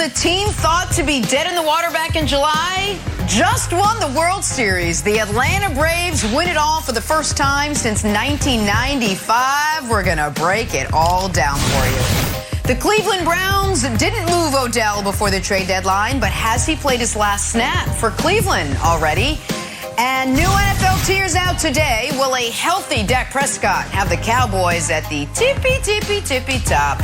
the team thought to be dead in the water back in July just won the World Series. The Atlanta Braves win it all for the first time since 1995. We're going to break it all down for you. The Cleveland Browns didn't move Odell before the trade deadline, but has he played his last snap for Cleveland already? And new NFL tiers out today. Will a healthy Dak Prescott have the Cowboys at the tippy top?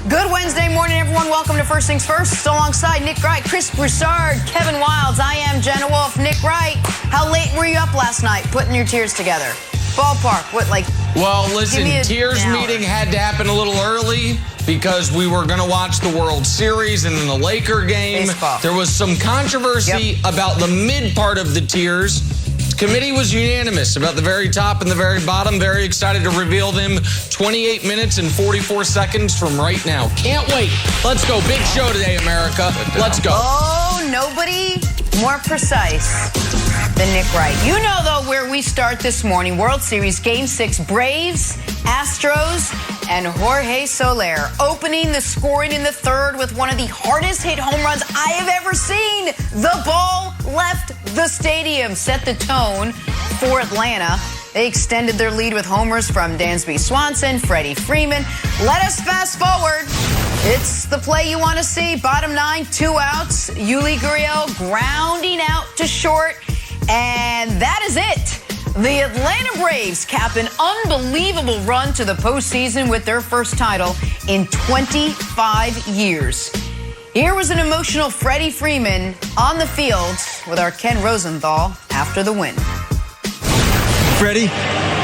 Good Wednesday morning, everyone. Welcome to First Things First. Alongside Nick Wright, Chris Broussard, Kevin Wildes. I am Jenna Wolfe. Nick Wright, how late were you up last night putting your tiers together? Ballpark, what, like? Well, listen, tiers meeting had to happen a little early because we were going to watch the World Series and then the Laker game. Baseball. There was some controversy about the mid part of the tiers. The committee was unanimous about the very top and the very bottom. Very excited to reveal them 28 minutes and 44 seconds from right now. Can't wait. Let's go. Big show today, America. Let's go. Oh, nobody more precise than Nick Wright. You know, though, where we start this morning. World Series Game 6, Braves, Astros, and Jorge Soler opening the scoring in the third with one of the hardest hit home runs I have ever seen. The ball left the stadium, set the tone for Atlanta. They extended their lead with homers from Dansby Swanson, Freddie Freeman. Let us fast forward. It's the play you want to see. Bottom 9, 2 outs. Yuli Gurriel grounding out to short. And that is it. The Atlanta Braves cap an unbelievable run to the postseason with their first title in 25 years. Here was an emotional Freddie Freeman on the field with our Ken Rosenthal after the win. Freddie,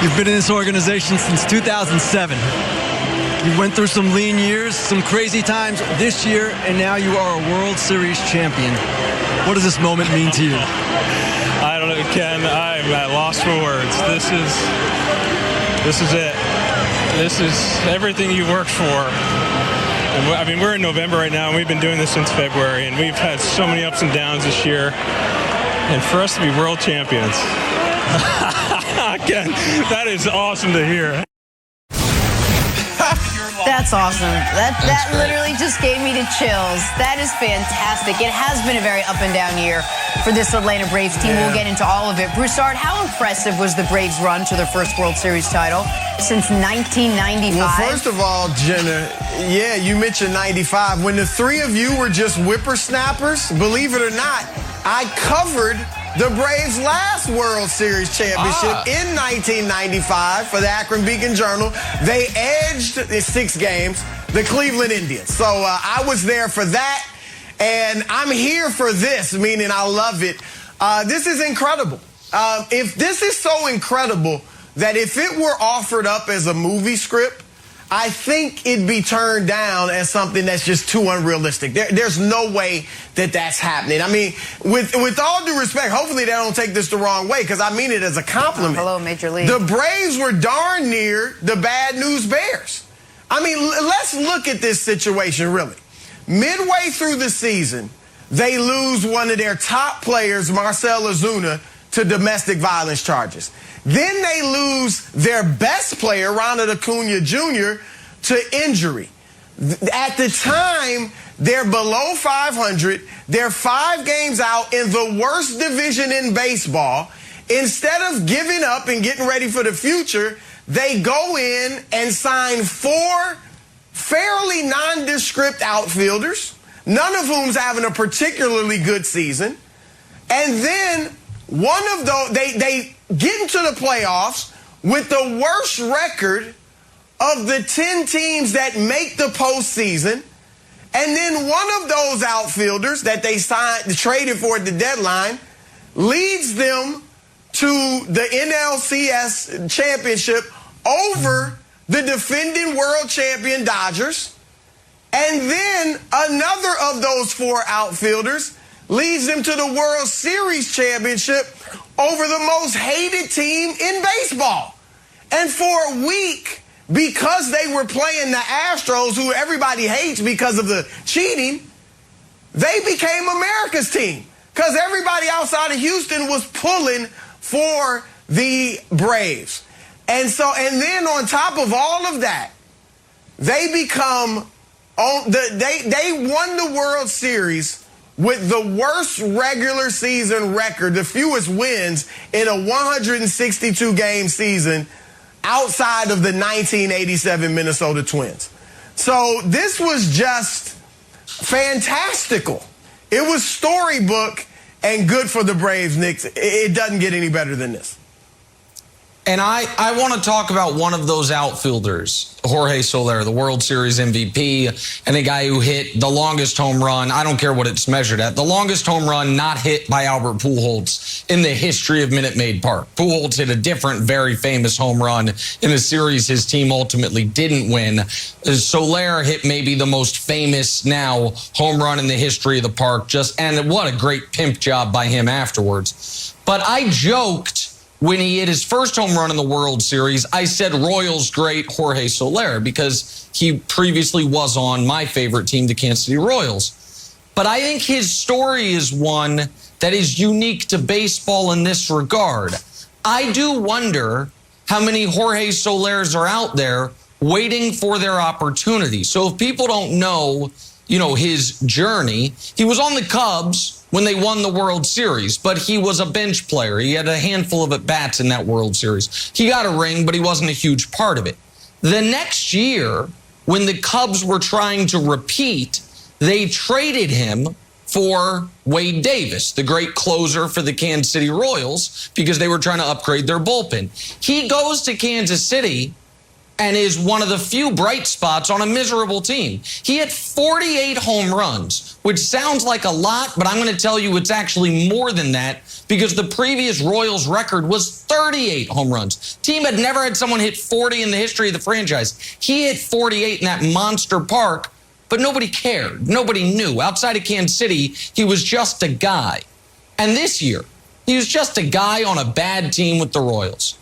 you've been in this organization since 2007. You went through some lean years, some crazy times this year, and now you are a World Series champion. What does this moment mean to you? I don't know, Ken. I'm at loss for words. This is it. This is everything you worked for. And I mean, we're in November right now, and we've been doing this since February, and we've had so many ups and downs this year. And for us to be world champions, Ken, that is awesome to hear. That's awesome. That literally just gave me the chills. That is fantastic. It has been a very up and down year for this Atlanta Braves team. We'll get into all of it. Broussard, how impressive was the Braves' run to their first World Series title since 1995? Well, first of all, Jenna, yeah, you mentioned 95. When the three of you were just whippersnappers, believe it or not, I covered the Braves' last World Series championship in 1995 for the Akron Beacon-Journal. They edged in 6 games the Cleveland Indians. So I was there for that, and I'm here for this, meaning I love it. This is incredible. If this is so incredible that if it were offered up as a movie script, I think it'd be turned down as something that's just too unrealistic. There's no way that that's happening. I mean, with all due respect, hopefully they don't take this the wrong way, because I mean it as a compliment. Hello, Major League. The Braves were darn near the Bad News Bears. I mean, let's look at this situation, really. Midway through the season, they lose one of their top players, Marcell Ozuna, to domestic violence charges. Then they lose their best player, Ronald Acuna Jr., to injury. At the time, they're below 500. They're 5 games out in the worst division in baseball. Instead of giving up and getting ready for the future, they go in and sign 4 fairly nondescript outfielders, none of whom's having a particularly good season. And then one of those, they get into the playoffs with the worst record of the 10 teams that make the postseason. And then one of those outfielders that they traded for at the deadline leads them to the NLCS championship over the defending world champion Dodgers. And then another of those 4 outfielders leads them to the World Series championship over the most hated team in baseball. And for a week, because they were playing the Astros, who everybody hates because of the cheating, they became America's team, because everybody outside of Houston was pulling for the Braves. And then on top of all of that, they become They won the World Series with the worst regular season record, the fewest wins in a 162-game season outside of the 1987 Minnesota Twins. So this was just fantastical. It was storybook and good for the Braves, Nick. It doesn't get any better than this. And I want to talk about one of those outfielders, Jorge Soler, the World Series MVP, and a guy who hit the longest home run. I don't care what it's measured at. The longest home run not hit by Albert Pujols in the history of Minute Maid Park. Pujols hit a different, very famous home run in a series his team ultimately didn't win. Soler hit maybe the most famous now home run in the history of the park. And what a great pimp job by him afterwards. But I joked when he hit his first home run in the World Series, I said Royals great Jorge Soler because he previously was on my favorite team, the Kansas City Royals. But I think his story is one that is unique to baseball in this regard. I do wonder how many Jorge Solers are out there waiting for their opportunity. So if people don't know, his journey, he was on the Cubs when they won the World Series, but he was a bench player. He had a handful of at-bats in that World Series. He got a ring, but he wasn't a huge part of it. The next year, when the Cubs were trying to repeat, they traded him for Wade Davis, the great closer for the Kansas City Royals, because they were trying to upgrade their bullpen. He goes to Kansas City and is one of the few bright spots on a miserable team. He hit 48 home runs, which sounds like a lot, but I'm going to tell you it's actually more than that because the previous Royals record was 38 home runs. Team had never had someone hit 40 in the history of the franchise. He hit 48 in that monster park, but nobody cared. Nobody knew. Outside of Kansas City, he was just a guy. And this year, he was just a guy on a bad team with the Royals.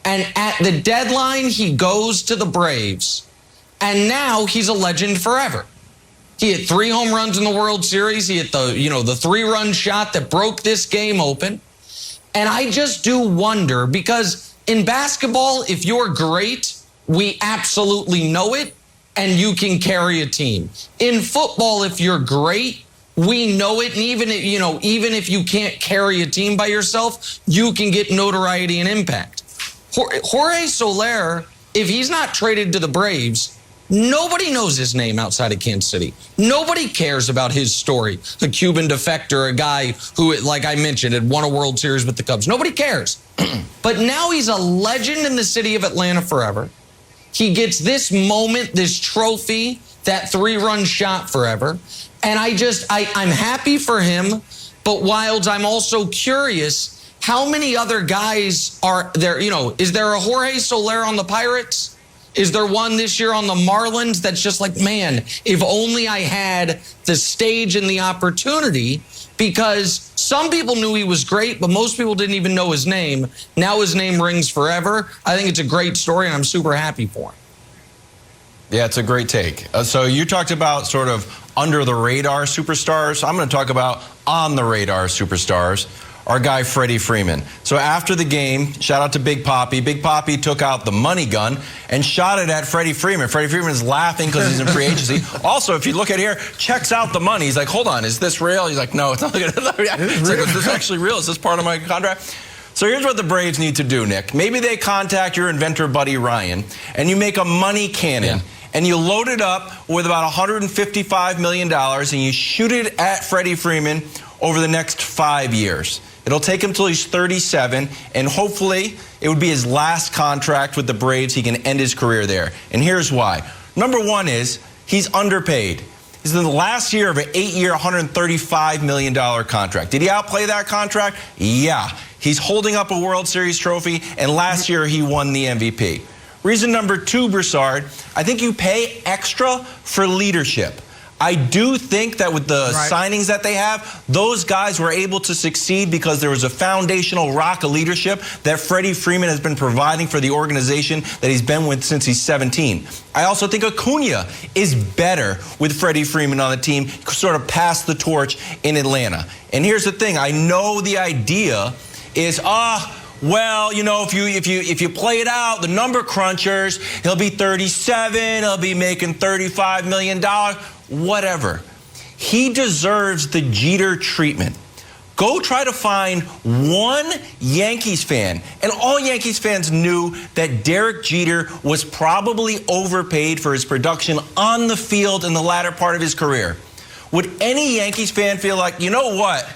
And at the deadline, he goes to the Braves. And now he's a legend forever. He hit 3 home runs in the World Series. He hit the 3-run shot that broke this game open. And I just do wonder, because in basketball, if you're great, we absolutely know it, and you can carry a team. In football, if you're great, we know it, and even if you can't carry a team by yourself, you can get notoriety and impact. Jorge Soler, if he's not traded to the Braves, nobody knows his name outside of Kansas City. Nobody cares about his story. A Cuban defector, a guy who, like I mentioned, had won a World Series with the Cubs. Nobody cares. But now he's a legend in the city of Atlanta forever. He gets this moment, this trophy, that 3-run shot forever. And I'm happy for him. But Wilds, I'm also curious, how many other guys are there? Is there a Jorge Soler on the Pirates? Is there one this year on the Marlins that's just like, man, if only I had the stage and the opportunity? Because some people knew he was great, but most people didn't even know his name. Now his name rings forever. I think it's a great story, and I'm super happy for him. Yeah, it's a great take. So you talked about sort of under-the-radar superstars. I'm going to talk about on-the-radar superstars. Our guy, Freddie Freeman. So after the game, shout out to Big Papi. Big Papi took out the money gun and shot it at Freddie Freeman. Freddie Freeman is laughing because he's in free agency. Also, if you look at here, checks out the money. He's like, hold on, is this real? He's like, no, it's not. It's like, is this actually real? Is this part of my contract? So here's what the Braves need to do, Nick. Maybe they contact your inventor buddy, Ryan, and you make a money cannon. Yeah. And you load it up with about $155 million, and you shoot it at Freddie Freeman over the next 5 years. It'll take him till he's 37, and hopefully it would be his last contract with the Braves. He can end his career there. And here's why. Number one is he's underpaid. He's in the last year of an 8-year, $135 million contract. Did he outplay that contract? Yeah. He's holding up a World Series trophy, and last year he won the MVP. Reason number two, Broussard, I think you pay extra for leadership. I do think that with the signings that they have, those guys were able to succeed because there was a foundational rock of leadership that Freddie Freeman has been providing for the organization that he's been with since he's 17. I also think Acuna is better with Freddie Freeman on the team, sort of pass the torch in Atlanta. And here's the thing. I know the idea is, well, you know, if you play it out, the number crunchers, he'll be 37, he'll be making $35 million, whatever. He deserves the Jeter treatment. Go try to find one Yankees fan, and all Yankees fans knew that Derek Jeter was probably overpaid for his production on the field in the latter part of his career. Would any Yankees fan feel like, you know what?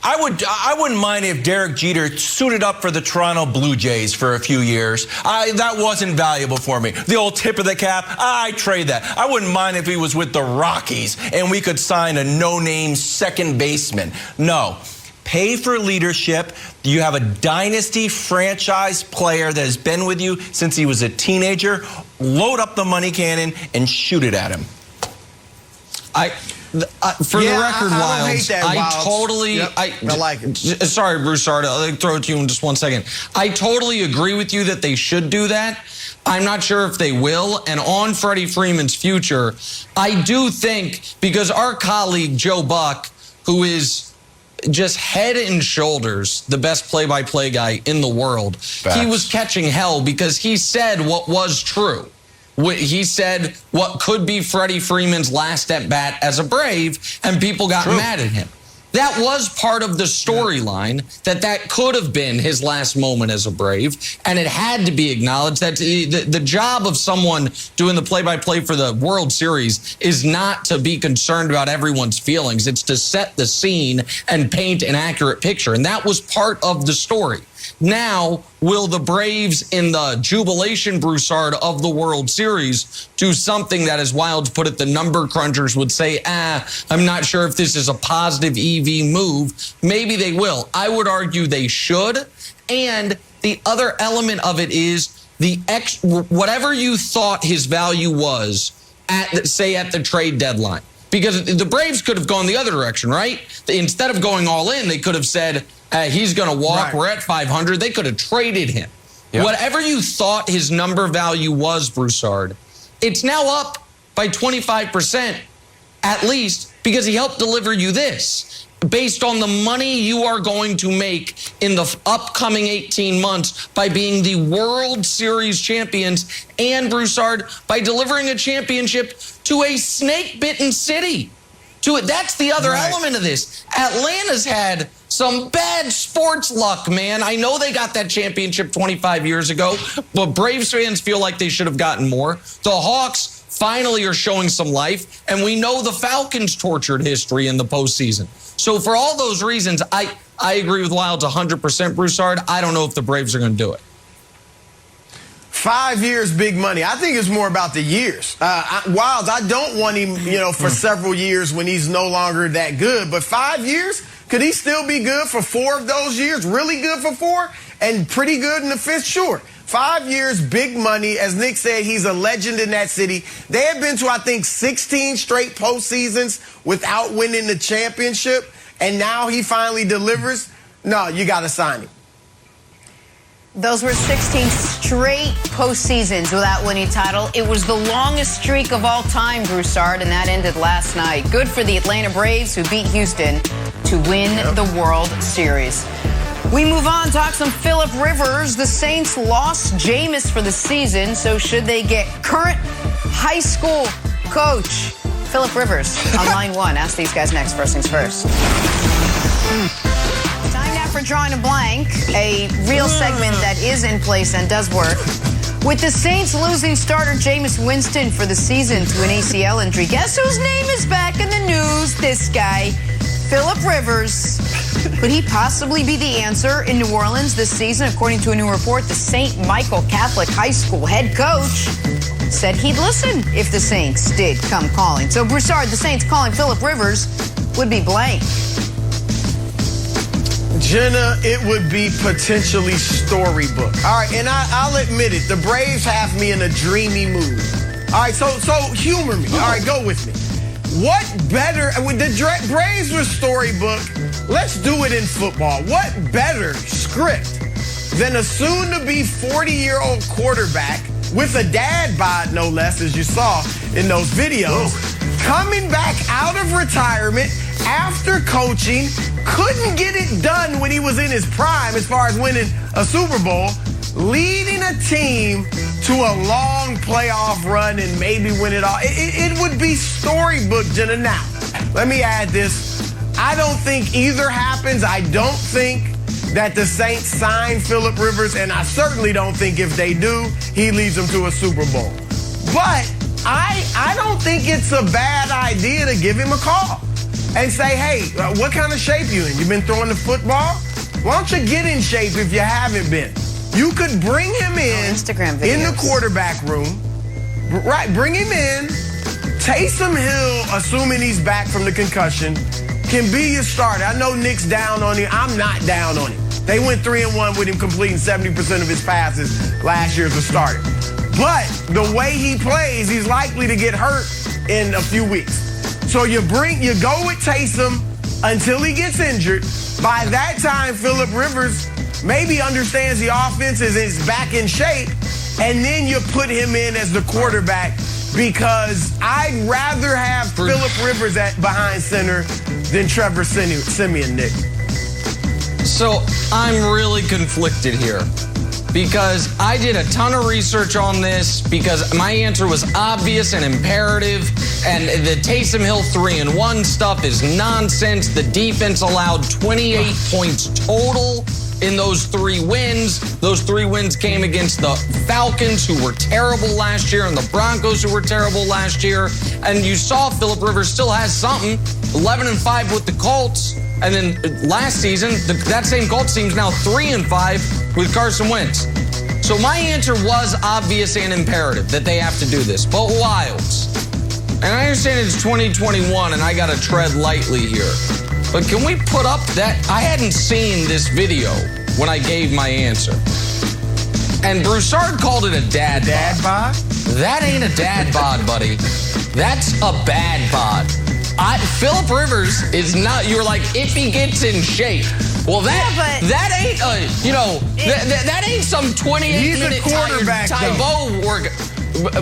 I wouldn't mind if Derek Jeter suited up for the Toronto Blue Jays for a few years. That wasn't valuable for me. The old tip of the cap, I trade that. I wouldn't mind if he was with the Rockies and we could sign a no-name second baseman. No. Pay for leadership. You have a dynasty franchise player that has been with you since he was a teenager. Load up the money cannon and shoot it at him. For the record, Wilds, I like it. Sorry, Broussard, I'll throw it to you in just 1 second. I totally agree with you that they should do that. I'm not sure if they will. And on Freddie Freeman's future, I do think, because our colleague Joe Buck, who is just head and shoulders the best play-by-play guy in the world, he was catching hell because he said what was true. He said what could be Freddie Freeman's last at-bat as a Brave, and people got mad at him. That was part of the storyline, that could have been his last moment as a Brave, and it had to be acknowledged that the job of someone doing the play-by-play for the World Series is not to be concerned about everyone's feelings. It's to set the scene and paint an accurate picture, and that was part of the story. Now, will the Braves in the jubilation, Broussard, of the World Series do something that, as Wilds put it, the number crunchers would say, I'm not sure if this is a positive EV move. Maybe they will. I would argue they should. And the other element of it is whatever you thought his value was at the trade deadline. Because the Braves could have gone the other direction, right? Instead of going all in, they could have said, he's going to walk. Right. We're at 500. They could have traded him. Yep. Whatever you thought his number value was, Broussard, it's now up by 25% at least because he helped deliver you this. Based on the money you are going to make in the upcoming 18 months by being the World Series champions and, Broussard, by delivering a championship to a snake-bitten city. That's the other element of this. Atlanta's had some bad sports luck, man. I know they got that championship 25 years ago, but Braves fans feel like they should have gotten more. The Hawks finally are showing some life, and we know the Falcons tortured history in the postseason. So for all those reasons, I agree with Wilds 100%, Broussard. I don't know if the Braves are going to do it. 5 years, big money. I think it's more about the years. Wilds, I don't want him, for several years when he's no longer that good. But 5 years, could he still be good for 4 of those years? Really good for 4 and pretty good in the 5th? Sure. 5 years, big money. As Nick said, he's a legend in that city. They have been to, I think, 16 straight postseasons without winning the championship. And now he finally delivers. No, you got to sign him. Those were 16 straight postseasons without winning title. It was the longest streak of all time, Broussard, and that ended last night. Good for the Atlanta Braves, who beat Houston to win the World Series. We move on, talk some Phillip Rivers. The Saints lost Jameis for the season, so should they get current high school coach Phillip Rivers on line one? Ask these guys next. First things first. Time now for Drawing a Blank, a real segment that is in place and does work. With the Saints losing starter Jameis Winston for the season to an ACL injury, guess whose name is back in the news? This guy, Phillip Rivers. Could he possibly be the answer in New Orleans this season? According to a new report, the St. Michael Catholic High School head coach said he'd listen if the Saints did come calling. So, Broussard, the Saints calling Phillip Rivers would be blank. Jenna, it would be potentially storybook. All right, and I'll admit it. The Braves have me in a dreamy mood. All right, so humor me. All right, go with me. What better, with the Braves were storybook, let's do it in football. What better script than a soon-to-be 40-year-old quarterback with a dad bod, no less, as you saw in those videos, coming back out of retirement after coaching, couldn't get it done when he was in his prime as far as winning a Super Bowl, leading a team to a long playoff run and maybe win it all. It would be storybook, Jenna. Now, let me add this. I don't think either happens. I don't think that the Saints sign Phillip Rivers, and I certainly don't think if they do, he leads them to a Super Bowl. But I don't think it's a bad idea to give him a call and say, hey, what kind of shape you in? You been throwing the football? Why don't you get in shape if you haven't been? You could bring him in in the quarterback room. Right, bring him in. Taysom Hill, assuming he's back from the concussion, can be your starter. I know Nick's down on him. I'm not down on him. They went 3-1 with him completing 70% of his passes last year as a starter. But the way he plays, he's likely to get hurt in a few weeks. So you go with Taysom until he gets injured. By that time, Phillip Rivers maybe understands the offense is back in shape, and then you put him in as the quarterback, because I'd rather have Phillip Rivers behind center than Trevor Siemian, Nick. So I'm really conflicted here, because I did a ton of research on this, because my answer was obvious and imperative, and the Taysom Hill 3-1 stuff is nonsense. The defense allowed 28 points total in those 3 wins. Those 3 wins came against the Falcons, who were terrible last year, and the Broncos, who were terrible last year. And you saw Phillip Rivers still has something, 11-5 with the Colts. And then last season, that same Colts team's now 3-5 with Carson Wentz. So my answer was obvious and imperative that they have to do this. But Wilds, and I understand it's 2021 and I got to tread lightly here, but can we put up that? I hadn't seen this video when I gave my answer. And Broussard called it a dad bod. That ain't a dad bod, buddy. That's a bad bod. Phillip Rivers is not, you're like, if he gets in shape. Well, that ain't, that ain't some 28-minute Tybo work.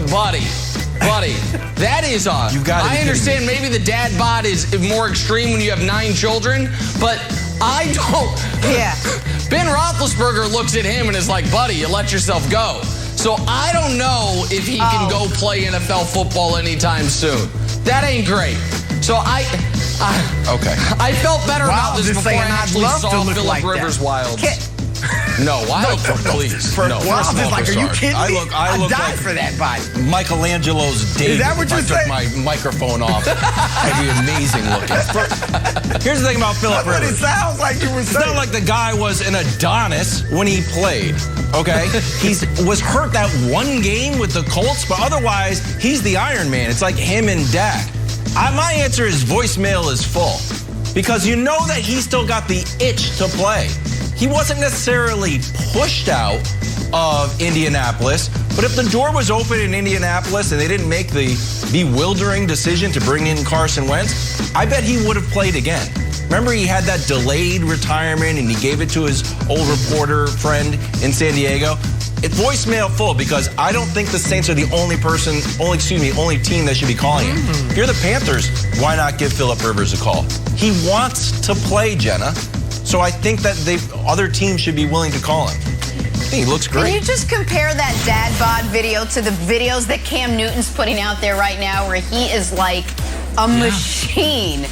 Buddy, that is I understand maybe the dad bod is more extreme when you have 9 children, but I don't. Yeah. Ben Roethlisberger looks at him and is like, buddy, you let yourself go. So I don't know if he can go play NFL football anytime soon. That ain't great. So I felt better about this before I actually saw Phillip Rivers Wild. No, Wild, please. No, Wild is like, are you kidding me? I look died like for that body. Michelangelo's David. Is that what you're saying? I took my microphone off. I'd be amazing looking. Here's the thing about Phillip Rivers. That's what it sounds like you were saying. It's not like the guy was an Adonis when he played, okay? He was hurt that one game with the Colts, but otherwise, he's the Iron Man. It's like him and Dak. My answer is voicemail is full, because you know that he still got the itch to play. He wasn't necessarily pushed out of Indianapolis, but if the door was open in Indianapolis and they didn't make the bewildering decision to bring in Carson Wentz, I bet he would have played again. Remember, he had that delayed retirement and he gave it to his old reporter friend in San Diego. It's voicemail full, because I don't think the Saints are the only team that should be calling him. If you're the Panthers, why not give Phillip Rivers a call? He wants to play, Jenna. So I think that other teams should be willing to call him. I think he looks great. Can you just compare that dad bod video to the videos that Cam Newton's putting out there right now, where he is like a machine?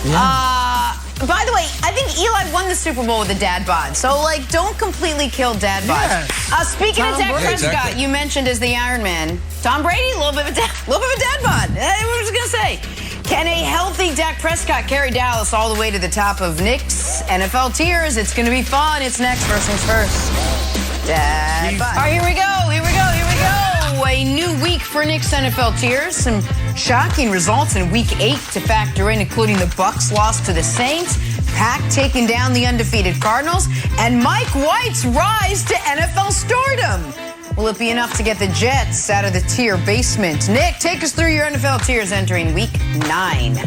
Yeah. By the way, I think Eli won the Super Bowl with a dad bod. So, like, don't completely kill dad bods. Yes. Speaking of Dak Prescott, you mentioned as the Iron Man. Tom Brady, a little bit of a dad bod. What was I going to say? Can a healthy Dak Prescott carry Dallas all the way to the top of Nick's NFL tiers? It's going to be fun. It's next. First things first. Dad bod. All right, here we go. A new week for Nick's NFL tiers. Some shocking results in Week 8 to factor in, including the Bucs loss to the Saints, Pack taking down the undefeated Cardinals, and Mike White's rise to NFL stardom. Will it be enough to get the Jets out of the tier basement? Nick, take us through your NFL tiers entering Week 9.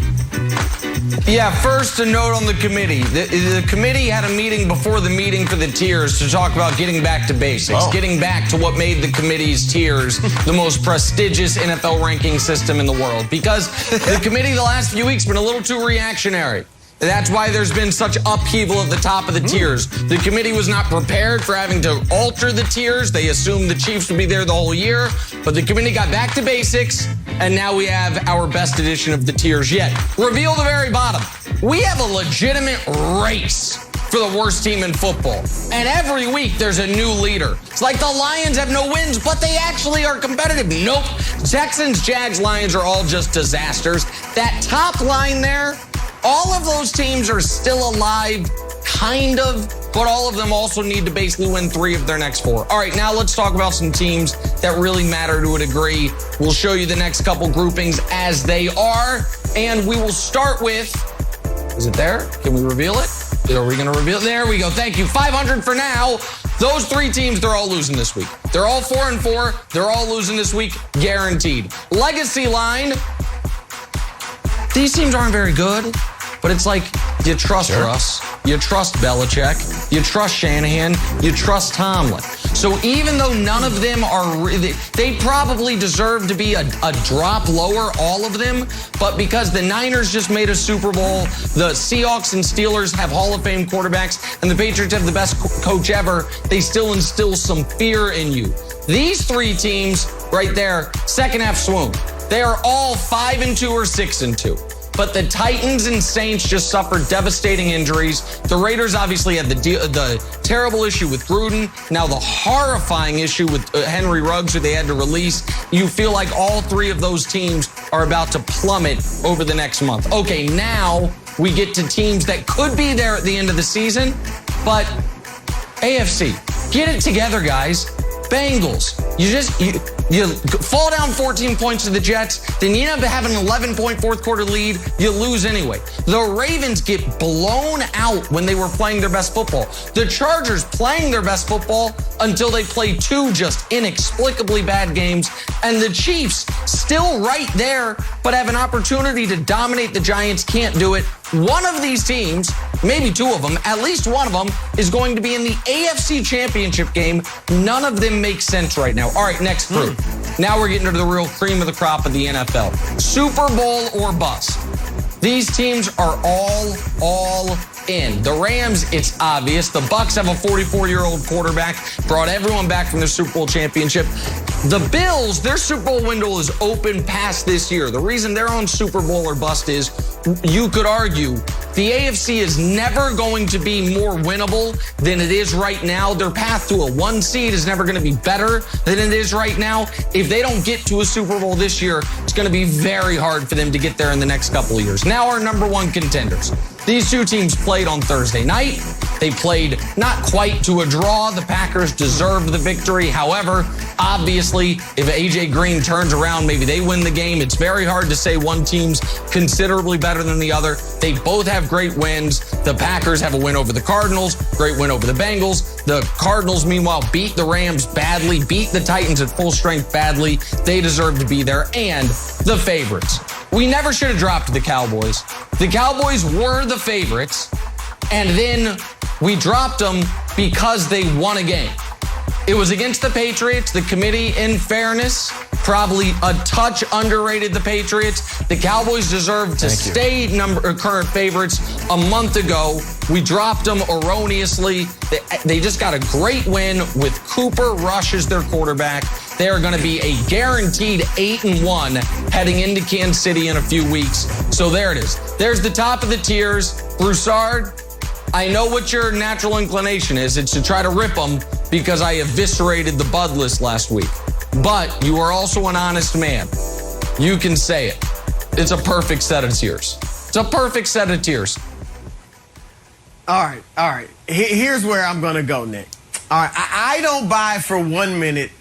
Yeah, first a note on the committee. The committee had a meeting before the meeting for the tiers to talk about getting back to basics, getting back to what made the committee's tiers the most prestigious NFL ranking system in the world. Because the committee the last few weeks been a little too reactionary. That's why there's been such upheaval at the top of the tiers. The committee was not prepared for having to alter the tiers. They assumed the Chiefs would be there the whole year, but the committee got back to basics, and now we have our best edition of the tiers yet. Reveal the very bottom. We have a legitimate race for the worst team in football. And every week there's a new leader. It's like the Lions have no wins, but they actually are competitive. Nope. Texans, Jags, Lions are all just disasters. That top line there, all of those teams are still alive, kind of, but all of them also need to basically win 3 of their next 4. All right, now let's talk about some teams that really matter to a degree. We'll show you the next couple groupings as they are, and we will start with, is it there? Can we reveal it? Are we going to reveal it? There we go. Thank you. 500 for now. Those 3 teams, they're all losing this week. They're all 4-4. They're all losing this week, guaranteed. Legacy line. These teams aren't very good, but it's like you trust Russ, you trust Belichick, you trust Shanahan, you trust Tomlin. So even though none of them are, they probably deserve to be a drop lower, all of them, but because the Niners just made a Super Bowl, the Seahawks and Steelers have Hall of Fame quarterbacks, and the Patriots have the best coach ever, they still instill some fear in you. These 3 teams right there, second half swoon. They are all 5-2 or 6-2. But the Titans and Saints just suffered devastating injuries. The Raiders obviously had the terrible issue with Gruden. Now the horrifying issue with Henry Ruggs, who they had to release. You feel like all 3 of those teams are about to plummet over the next month. Okay, now we get to teams that could be there at the end of the season. But AFC, get it together, guys. Bengals, you fall down 14 points to the Jets, then you end up having an 11-point fourth quarter lead, you lose anyway. The Ravens get blown out when they were playing their best football. The Chargers playing their best football until they play 2 just inexplicably bad games. And the Chiefs still right there, but have an opportunity to dominate the Giants, can't do it. One of these teams, maybe 2 of them, at least one of them, is going to be in the AFC Championship game. None of them make sense right now. All right, next group. Now we're getting to the real cream of the crop of the NFL. Super Bowl or bust. These teams are all in. The Rams, it's obvious. The Bucs have a 44-year-old quarterback, brought everyone back from their Super Bowl championship. The Bills, their Super Bowl window is open past this year. The reason they're on Super Bowl or bust is, you could argue, the AFC is never going to be more winnable than it is right now. Their path to a 1 seed is never going to be better than it is right now. If they don't get to a Super Bowl this year, it's going to be very hard for them to get there in the next couple of years. Now our number 1 contenders. These 2 teams played on Thursday night. They played not quite to a draw. The Packers deserved the victory. However, obviously, if AJ Green turns around, maybe they win the game. It's very hard to say one team's considerably better than the other. They both have great wins. The Packers have a win over the Cardinals, great win over the Bengals. The Cardinals, meanwhile, beat the Rams badly, beat the Titans at full strength badly. They deserve to be there. And the favorites. We never should have dropped the Cowboys. The Cowboys were the favorites, and then we dropped them because they won a game. It was against the Patriots. The committee, in fairness, probably a touch underrated the Patriots. The Cowboys deserve to stay current favorites. A month ago, we dropped them erroneously. They just got a great win with Cooper Rush as their quarterback. They are going to be a guaranteed 8-1 heading into Kansas City in a few weeks. So there it is. There's the top of the tiers. Broussard, I know what your natural inclination is. It's to try to rip them because I eviscerated the Bud list last week. But you are also an honest man. You can say it. It's a perfect set of tiers. It's a perfect set of tiers. All right. Here's where I'm going to go, Nick. All right, I don't buy for 1 minute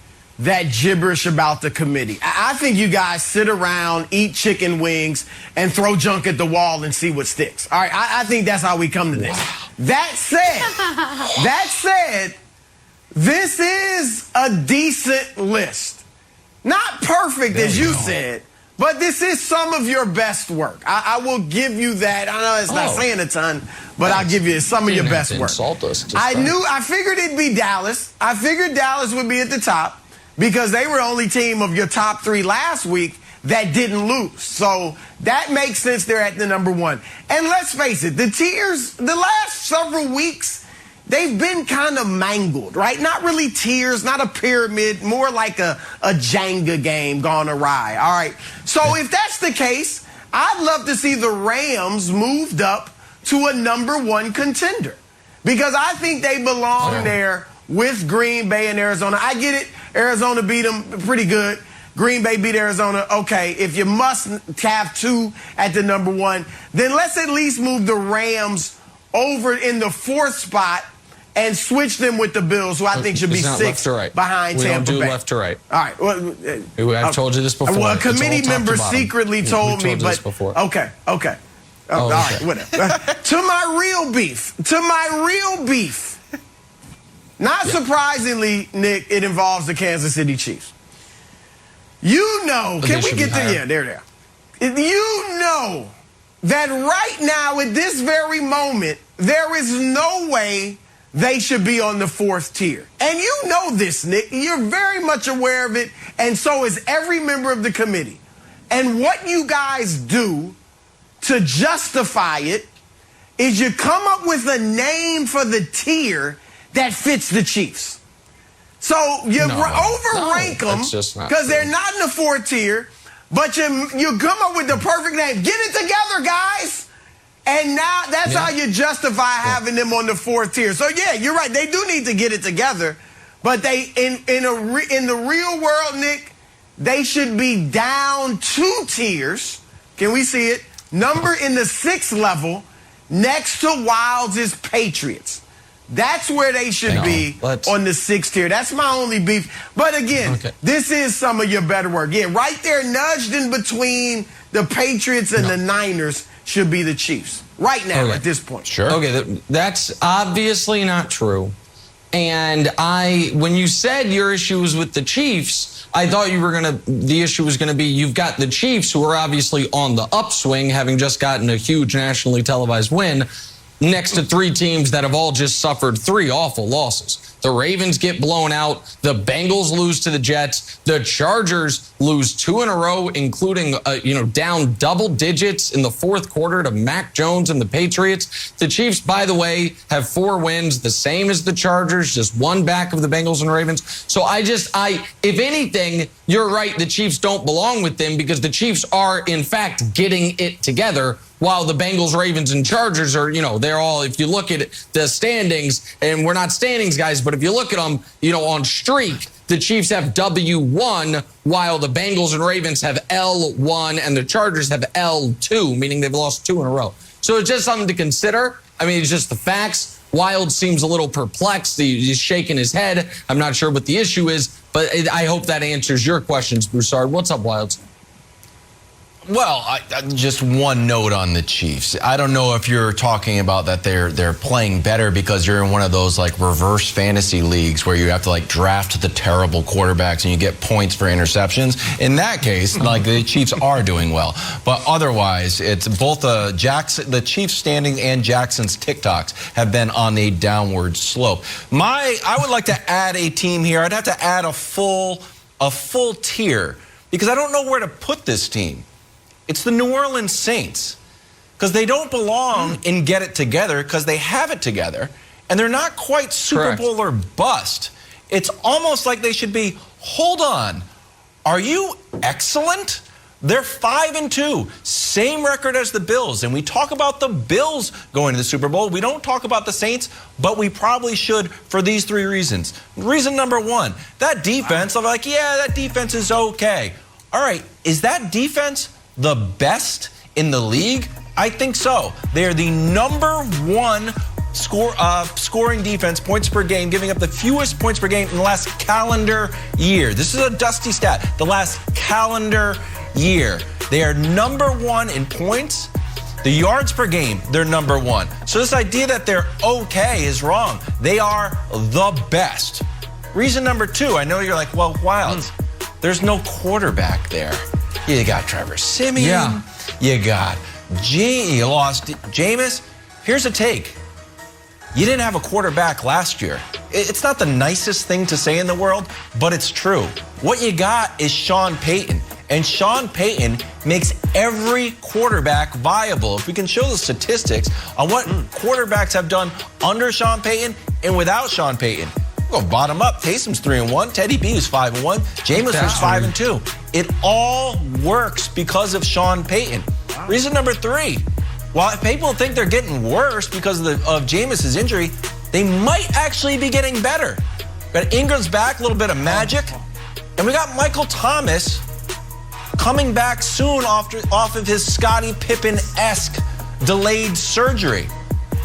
that gibberish about the committee. I think you guys sit around, eat chicken wings, and throw junk at the wall and see what sticks. All right, I think that's how we come to this. Wow. That said, this is a decent list. Not perfect, as you said, but this is some of your best work. I will give you that. I know it's not saying a ton, but I'll give you some of your best work. Insult us. I figured it'd be Dallas. I figured Dallas would be at the top because they were the only team of your top 3 last week that didn't lose. So that makes sense they're at the number 1. And let's face it, the tiers, the last several weeks, they've been kind of mangled, right? Not really tiers, not a pyramid, more like a Jenga game gone awry. All right. So if that's the case, I'd love to see the Rams moved up to a number 1 contender, because I think they belong there with Green Bay and Arizona. I get it. Arizona beat them pretty good. Green Bay beat Arizona. Okay, if you must have 2 at the number 1, then let's at least move the Rams over in the 4th spot and switch them with the Bills, who I think should be 6 behind Tampa Bay. We don't do left to right. All right. Well, I've told you this before. Well, a committee member secretly told me, but okay. All right, whatever. To my real beef. Not surprisingly, Nick, it involves the Kansas City Chiefs. You know, can we get there? Yeah, there. You know that right now, at this very moment, there is no way they should be on the 4th tier. And you know this, Nick. You're very much aware of it, and so is every member of the committee. And what you guys do to justify it is you come up with a name for the tier that fits the Chiefs. So you overrank them because they're not in the 4th tier, but you come up with the perfect name. Get it together, guys. And now that's how you justify having them on the 4th tier. So yeah, you're right. They do need to get it together, but they in the real world, Nick, they should be down 2 tiers. Can we see it? Number in the 6th level, next to Wilds' Patriots. That's where they should be on the 6th tier. That's my only beef. But again, this is some of your better work. Yeah, right there, nudged in between the Patriots and the Niners should be the Chiefs. Right now, at this point. Sure. Okay, that's obviously not true. And when you said your issue was with the Chiefs, I thought the issue was gonna be you've got the Chiefs, who are obviously on the upswing, having just gotten a huge nationally televised win, next to 3 teams that have all just suffered 3 awful losses. The Ravens get blown out. The Bengals lose to the Jets. The Chargers lose 2 in a row, including, down double digits in the 4th quarter to Mac Jones and the Patriots. The Chiefs, by the way, have 4 wins, the same as the Chargers, just 1 back of the Bengals and Ravens. So if anything, you're right, the Chiefs don't belong with them, because the Chiefs are, in fact, getting it together, while the Bengals, Ravens, and Chargers are, they're all, if you look at the standings, and we're not standings guys, but if you look at them, on streak, the Chiefs have W1, while the Bengals and Ravens have L1, and the Chargers have L2, meaning they've lost 2 in a row. So it's just something to consider. I mean, it's just the facts. Wild seems a little perplexed. He's shaking his head. I'm not sure what the issue is, but I hope that answers your questions, Broussard. What's up, Wilds? Well, just one note on the Chiefs. I don't know if you're talking about that they're playing better because you're in one of those reverse fantasy leagues where you have to draft the terrible quarterbacks and you get points for interceptions. In that case, the Chiefs are doing well. But otherwise, it's both the Chiefs standing and Jackson's TikToks have been on a downward slope. I would like to add a team here. I'd have to add a full tier because I don't know where to put this team. It's the New Orleans Saints, because they don't belong in Get It Together because they have it together, and they're not quite Super Bowl or bust. It's almost like they should be, hold on, are you excellent? They're 5-2, same record as the Bills, and we talk about the Bills going to the Super Bowl. We don't talk about the Saints, but we probably should for these 3 reasons. Reason number 1, that defense, I'm like, yeah, that defense is okay. All right, is that defense the best in the league? I think so. They're the number 1 scoring defense, points per game, giving up the fewest points per game in the last calendar year. This is a dusty stat. The last calendar year. They are number 1 in points. The yards per game, they're number 1. So this idea that they're okay is wrong. They are the best. Reason number 2, I know you're like, well, Wilds, there's no quarterback there. You got Trevor Siemian. Yeah. You got you lost Jameis. Here's a take. You didn't have a quarterback last year. It's not the nicest thing to say in the world, but it's true. What you got is Sean Payton. And Sean Payton makes every quarterback viable. If we can show the statistics on what quarterbacks have done under Sean Payton and without Sean Payton. We'll go bottom up. Taysom's 3-1. Teddy B was 5-1. Jameis was 5-2. It all works because of Sean Payton. Reason number 3. While people think they're getting worse because of Jameis's injury, they might actually be getting better. But Ingram's back, a little bit of magic. And we got Michael Thomas coming back soon off of his Scottie Pippen-esque delayed surgery.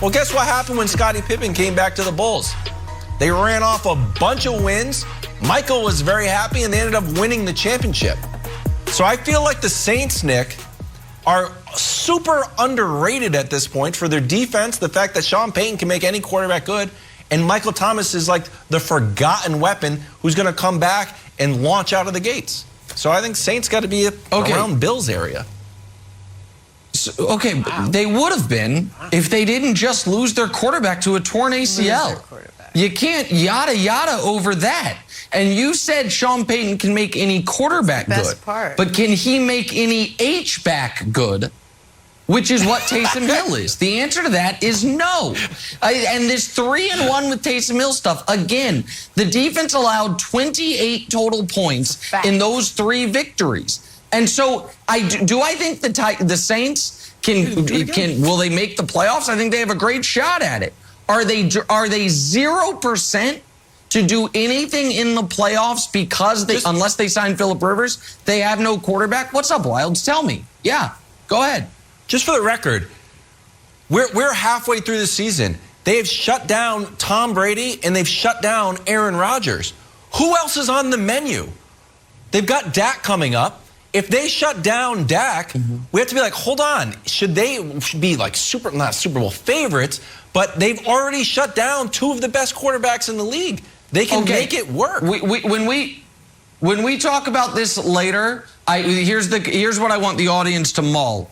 Well, guess what happened when Scottie Pippen came back to the Bulls? They ran off a bunch of wins. Michael was very happy, and they ended up winning the championship. So I feel like the Saints, Nick, are super underrated at this point for their defense, the fact that Sean Payton can make any quarterback good, and Michael Thomas is like the forgotten weapon who's going to come back and launch out of the gates. So I think Saints got to be around Bills area. So, they would have been if they didn't just lose their quarterback to a torn ACL. You can't yada yada over that. And you said Sean Payton can make any quarterback good. But can he make any H-back good? Which is what Taysom Hill is. The answer to that is no. And this 3-1 with Taysom Hill stuff, again, the defense allowed 28 total points in those 3 victories. And so I think the Saints will they make the playoffs? I think they have a great shot at it. Are they 0% to do anything in the playoffs because unless they sign Phillip Rivers, they have no quarterback? What's up, Wilds? Tell me. Yeah, go ahead. Just for the record, we're halfway through the season. They have shut down Tom Brady and they've shut down Aaron Rodgers. Who else is on the menu? They've got Dak coming up. If they shut down Dak, we have to be like, hold on. Should they be like not Super Bowl favorites, but they've already shut down 2 of the best quarterbacks in the league. They can make it work. When we talk about this later, here's what I want the audience to mull.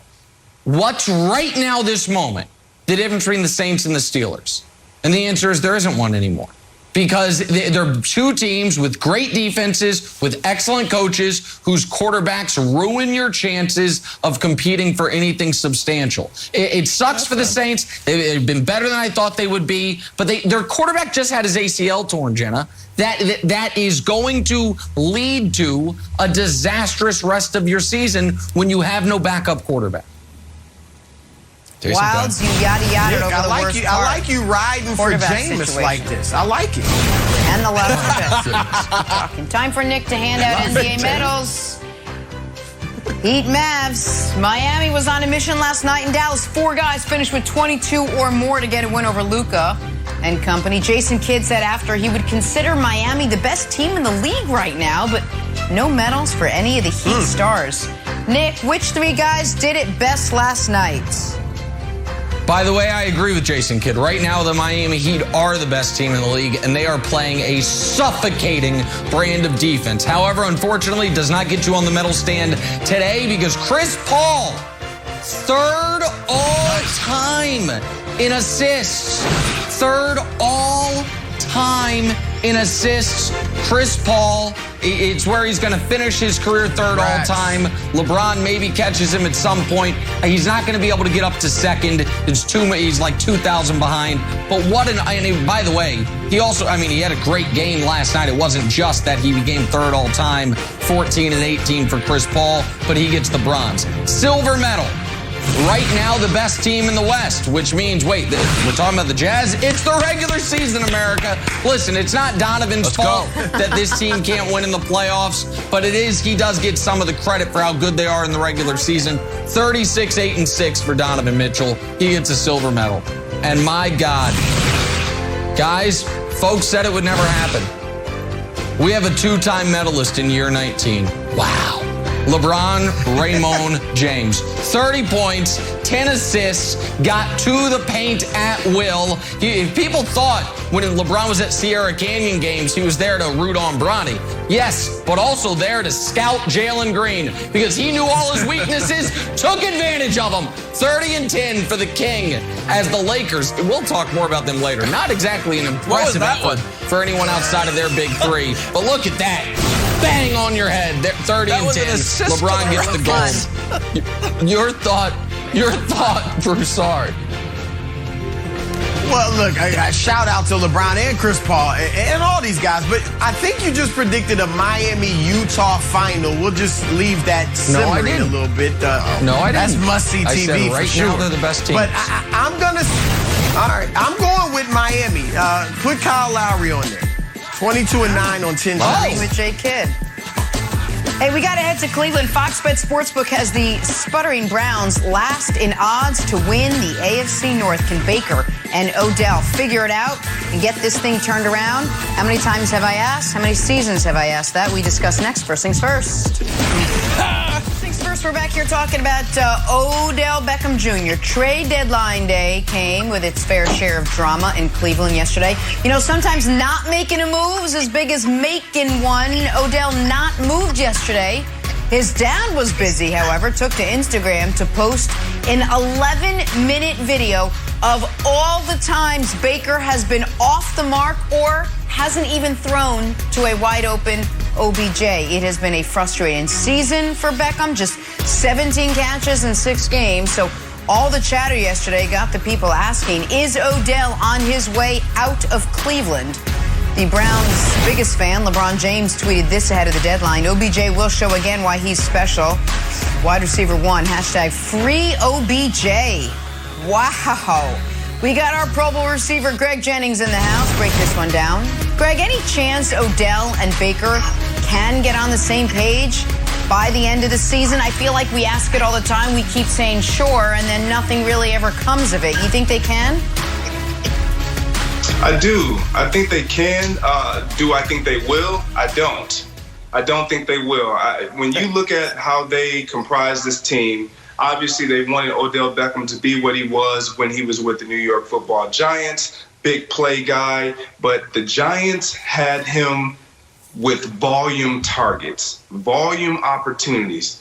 What's right now, this moment, the difference between the Saints and the Steelers? And the answer is there isn't one anymore. Because they're 2 teams with great defenses, with excellent coaches, whose quarterbacks ruin your chances of competing for anything substantial. It sucks for the Saints. They've been better than I thought they would be. But their quarterback just had his ACL torn, Jenna. That is going to lead to a disastrous rest of your season when you have no backup quarterback. Wilds, you yada yada over the worst part. I like you riding for Jameis like this. I like it. And the left of Time for Nick to hand out NBA medals. Heat Mavs. Miami was on a mission last night in Dallas. 4 guys finished with 22 or more to get a win over Luka and company. Jason Kidd said after he would consider Miami the best team in the league right now, but no medals for any of the Heat stars. Nick, which 3 guys did it best last night? By the way, I agree with Jason Kidd. Right now, the Miami Heat are the best team in the league, and they are playing a suffocating brand of defense. However, unfortunately, it does not get you on the medal stand today because Chris Paul, 3rd all-time in assists. 3rd all-time in assists. Chris Paul, it's where he's going to finish his career 3rd all-time. LeBron maybe catches him at some point. He's not going to be able to get up to 2nd. He's like 2,000 behind. But by the way, he had a great game last night. It wasn't just that he became 3rd all-time, 14 and 18 for Chris Paul, but he gets the bronze. Silver medal. Right now, the best team in the West, which means, we're talking about the Jazz. It's the regular season, America. Listen, it's not Donovan's fault that this team can't win in the playoffs, but he does get some of the credit for how good they are in the regular season. 36-8-6 for Donovan Mitchell. He gets a silver medal. And my God, guys, folks said it would never happen. We have a 2-time medalist in year 19. Wow. LeBron Raymond James. 30 points, 10 assists, got to the paint at will. People thought when LeBron was at Sierra Canyon games, he was there to root on Bronny. Yes, but also there to scout Jalen Green because he knew all his weaknesses, took advantage of them. 30 and 10 for the King as the Lakers. We'll talk more about them later. Not exactly an impressive effort for anyone outside of their big 3, but look at that. Bang on your head. 30 That and was 10. an assist LeBron to gets the goal. Your thought, Broussard. Well, look, I shout out to LeBron and Chris Paul and all these guys, but I think you just predicted a Miami-Utah final. We'll just leave that simmering a little bit. No, I didn't. That's must-see TV I said right for sure. now they're the best team. But I'm going with Miami. Put Kyle Lowry on there. 22-9 on 10 Agreeing with Jay Kidd. Hey, we got to head to Cleveland. Fox Bet Sportsbook has the sputtering Browns last in odds to win the AFC North. Can Baker and Odell figure it out and get this thing turned around? How many times have I asked? How many seasons have I asked that? We discuss next. First things first. First, we're back here talking about Odell Beckham Jr. Trade deadline day came with its fair share of drama in Cleveland yesterday. You know, sometimes not making a move is as big as making one. Odell not moved yesterday. His dad was busy, however, took to Instagram to post an 11-minute video of all the times Baker has been off the mark or hasn't even thrown to a wide-open OBJ. It has been a frustrating season for Beckham, just 17 catches in 6 games. So all the chatter yesterday got the people asking, is Odell on his way out of Cleveland? The Browns' biggest fan, LeBron James, tweeted this ahead of the deadline. OBJ will show again why he's special. Wide receiver 1, hashtag free OBJ. Wow. We got our Pro Bowl receiver, Greg Jennings, in the house. Break this one down. Greg, any chance Odell and Baker can get on the same page by the end of the season? I feel like we ask it all the time. We keep saying sure, and then nothing really ever comes of it. You think they can? I do. I think they can. Do I think they will? I don't. I don't think they will. When you look at how they comprise this team, obviously they wanted Odell Beckham to be what he was when he was with the New York Football Giants, big play guy, but the Giants had him with volume targets, volume opportunities.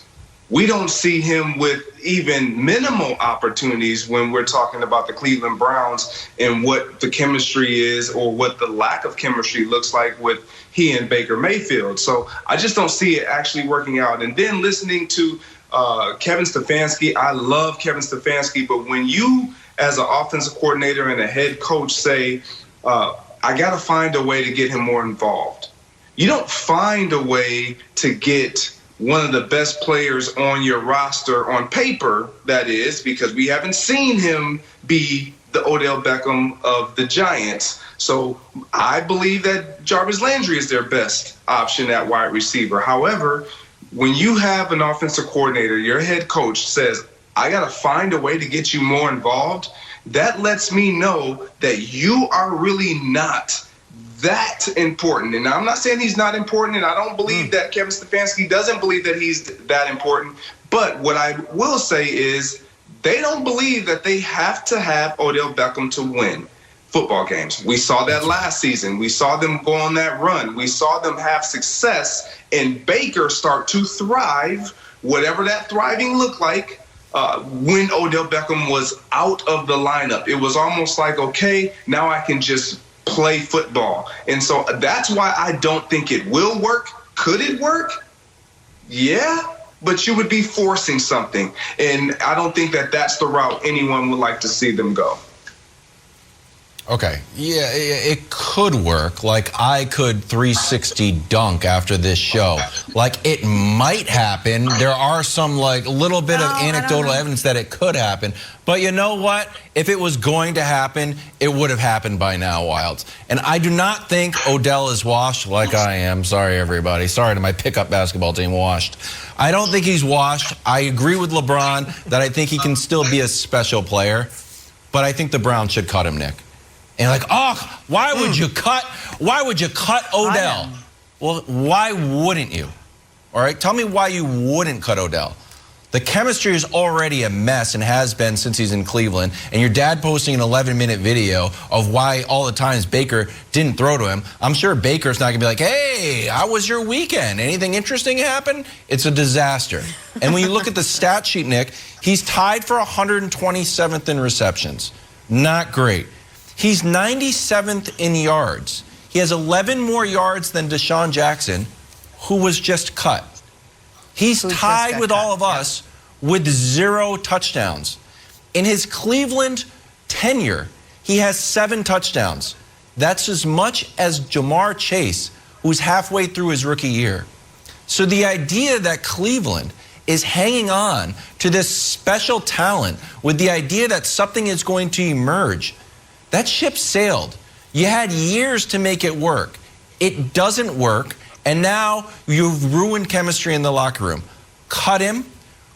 We don't see him with even minimal opportunities when we're talking about the Cleveland Browns and what the chemistry is or what the lack of chemistry looks like with he and Baker Mayfield. So I just don't see it actually working out. And then listening to Kevin Stefanski, I love Kevin Stefanski, but when you as an offensive coordinator and a head coach say, I got to find a way to get him more involved. You don't find a way to get one of the best players on your roster on paper, that is, because we haven't seen him be the Odell Beckham of the Giants. So I believe that Jarvis Landry is their best option at wide receiver. However, when you have an offensive coordinator, your head coach says, I got to find a way to get you more involved, that lets me know that you are really not that important. And I'm not saying he's not important, and I don't believe that Kevin Stefanski doesn't believe that he's that important. But what I will say is they don't believe that they have to have Odell Beckham to win football games. We saw that last season. We saw them go on that run. We saw them have success and Baker start to thrive, whatever that thriving looked like, when Odell Beckham was out of the lineup. It was almost like, okay, now I can just play football. And so that's why I don't think it will work. Could it work? Yeah, but you would be forcing something. And I don't think that that's the route anyone would like to see them go. Okay, yeah, it could work. Like, I could 360 dunk after this show. Like, it might happen. There are some, like, little bit of anecdotal evidence that it could happen. But you know what? If it was going to happen, it would have happened by now, Wilds. And I do not think Odell is washed like I am. Sorry, everybody. Sorry to my pickup basketball team, washed. I don't think he's washed. I agree with LeBron that I think he can still be a special player. But I think the Browns should cut him, Nick. And like, oh, why would you cut Odell? Well, why wouldn't you? All right, tell me why you wouldn't cut Odell. The chemistry is already a mess and has been since he's in Cleveland. And your dad posting an 11-minute video of why all the times Baker didn't throw to him. I'm sure Baker's not gonna be like, hey, how was your weekend? Anything interesting happen? It's a disaster. And when you look at the stat sheet, Nick, he's tied for 127th in receptions. Not great. He's 97th in yards. He has 11 more yards than Deshaun Jackson, who was just cut. He's tied with all of us with 0 touchdowns. In his Cleveland tenure, he has 7 touchdowns. That's as much as Jamar Chase, who's halfway through his rookie year. So the idea that Cleveland is hanging on to this special talent with the idea that something is going to emerge, that ship sailed. You had years to make it work. It doesn't work, and now you've ruined chemistry in the locker room. Cut him,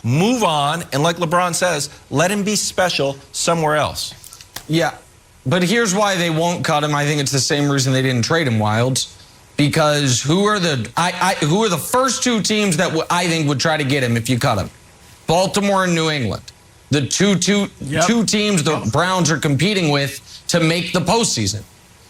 move on, and like LeBron says, let him be special somewhere else. Yeah, but here's why they won't cut him. I think it's the same reason they didn't trade him, Wilds. Because who are the first 2 teams that I think would try to get him if you cut him? Baltimore and New England. The two teams the Browns are competing with to make the postseason.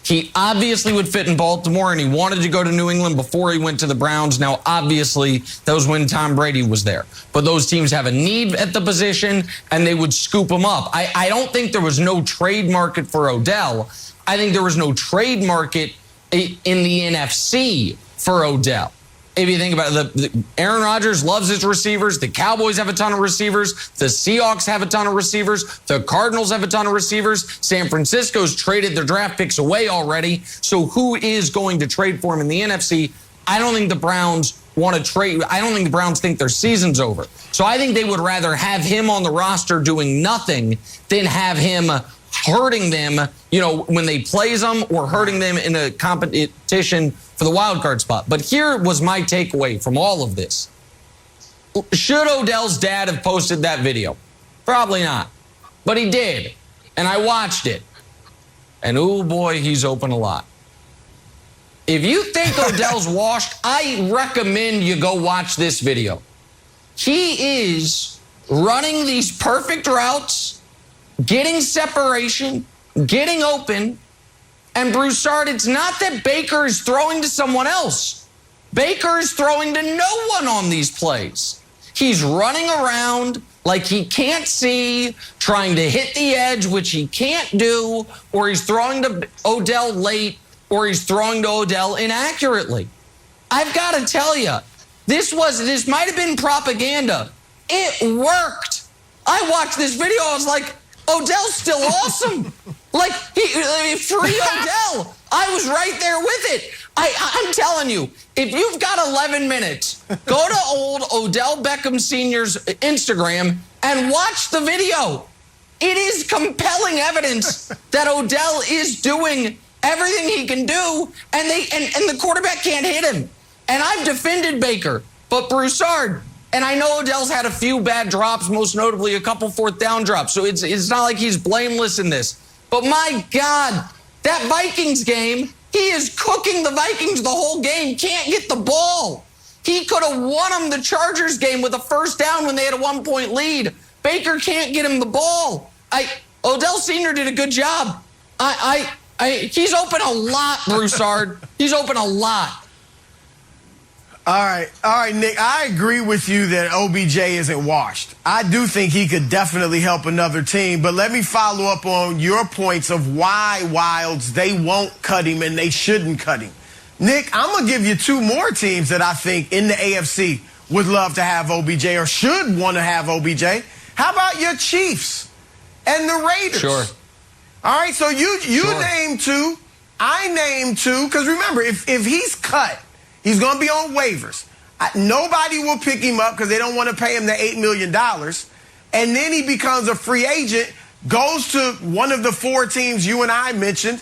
He obviously would fit in Baltimore, and he wanted to go to New England before he went to the Browns. Now, obviously, that was when Tom Brady was there. But those teams have a need at the position, and they would scoop him up. I don't think there was no trade market for Odell. I think there was no trade market in the NFC for Odell. If you think about it, Aaron Rodgers loves his receivers. The Cowboys have a ton of receivers. The Seahawks have a ton of receivers. The Cardinals have a ton of receivers. San Francisco's traded their draft picks away already. So who is going to trade for him in the NFC? I don't think the Browns want to trade. I don't think the Browns think their season's over. So I think they would rather have him on the roster doing nothing than have him hurting them, when they plays them, or hurting them in a competition for the wild card spot. But here was my takeaway from all of this. Should Odell's dad have posted that video? Probably not. But he did. And I watched it. And oh boy, he's open a lot. If you think Odell's washed, I recommend you go watch this video. He is running these perfect routes, getting separation, getting open. And Broussard, it's not that Baker is throwing to someone else. Baker is throwing to no one on these plays. He's running around like he can't see, trying to hit the edge, which he can't do, or he's throwing to Odell late, or he's throwing to Odell inaccurately. I've got to tell you, this might have been propaganda. It worked. I watched this video, I was like, Odell's still awesome. Like, free Odell. I was right there with it. I'm telling you, if you've got 11 minutes, go to old Odell Beckham Sr.'s Instagram and watch the video. It is compelling evidence that Odell is doing everything he can do, and the quarterback can't hit him. And I've defended Baker, but Broussard, and I know Odell's had a few bad drops, most notably a couple 4th down drops, so it's not like he's blameless in this. But my God, that Vikings game, he is cooking the Vikings the whole game, can't get the ball. He could have won them the Chargers game with a 1st down when they had a 1-point lead. Baker can't get him the ball. Odell Sr. did a good job. He's open a lot, Broussard. He's open a lot. All right, Nick, I agree with you that OBJ isn't washed. I do think he could definitely help another team, but let me follow up on your points of why, Wilds, they won't cut him and they shouldn't cut him. Nick, I'm going to give you 2 more teams that I think in the AFC would love to have OBJ or should want to have OBJ. How about your Chiefs and the Raiders? Sure. All right, so you name 2, I name 2, because remember, if he's cut, he's going to be on waivers. Nobody will pick him up because they don't want to pay him the $8 million. And then he becomes a free agent, goes to one of the 4 teams you and I mentioned,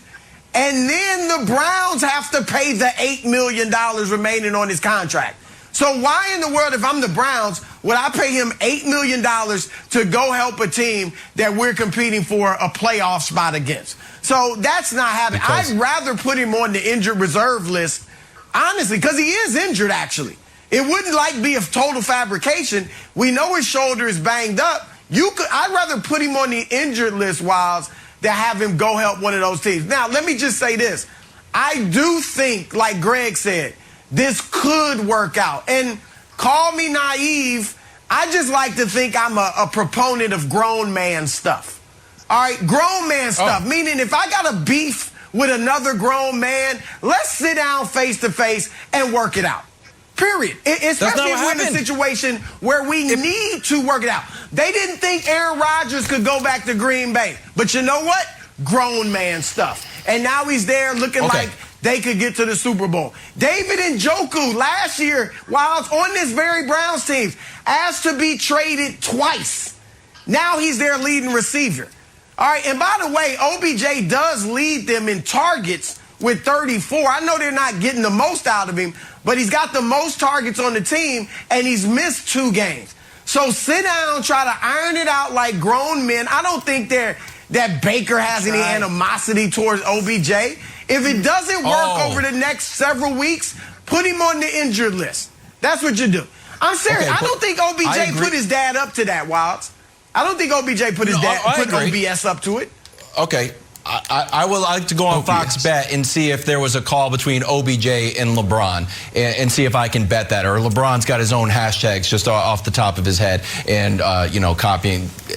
and then the Browns have to pay the $8 million remaining on his contract. So why in the world, if I'm the Browns, would I pay him $8 million to go help a team that we're competing for a playoff spot against? So that's not happening. I'd rather put him on the injured reserve list, honestly, because he is injured, actually. It wouldn't be a total fabrication. We know his shoulder is banged up. I'd rather put him on the injured list, Wilds, than have him go help one of those teams. Now, let me just say this. I do think, like Greg said, this could work out. And call me naive, I just like to think I'm a proponent of grown man stuff. All right, grown man stuff, meaning if I got a beef with another grown man, let's sit down face to face and work it out. Period. Especially if we're in a situation where we need to work it out. They didn't think Aaron Rodgers could go back to Green Bay. But you know what? Grown man stuff. And now he's there looking like they could get to the Super Bowl. David Njoku last year, while on this very Browns team, asked to be traded twice. Now he's their leading receiver. All right, and by the way, OBJ does lead them in targets with 34. I know they're not getting the most out of him, but he's got the most targets on the team, and he's missed 2 games. So sit down, try to iron it out like grown men. I don't think that Baker has any animosity towards OBJ. If it doesn't work over the next several weeks, put him on the injured list. That's what you do. I'm serious. I don't think OBJ put his dad up to that, Wilds. I don't think OBJ put OBS up to it. Okay. I would like to go on Fox Bet and see if there was a call between OBJ and LeBron and see if I can bet that. Or LeBron's got his own hashtags just off the top of his head and,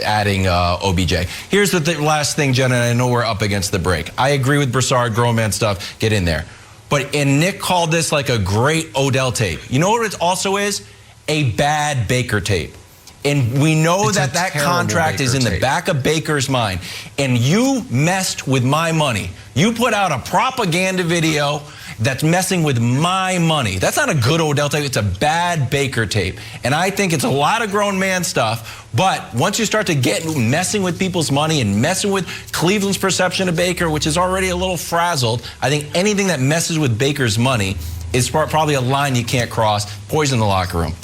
adding OBJ. Here's the last thing, Jenna, and I know we're up against the break. I agree with Broussard, grown man stuff, get in there. And Nick called this like a great Odell tape. You know what it also is? A bad Baker tape. And we know that contract is in the back of Baker's mind. And you messed with my money. You put out a propaganda video that's messing with my money. That's not a good Odell tape. It's a bad Baker tape. And I think it's a lot of grown man stuff. But once you start to get messing with people's money and messing with Cleveland's perception of Baker, which is already a little frazzled, I think anything that messes with Baker's money is probably a line you can't cross. Poison the locker room.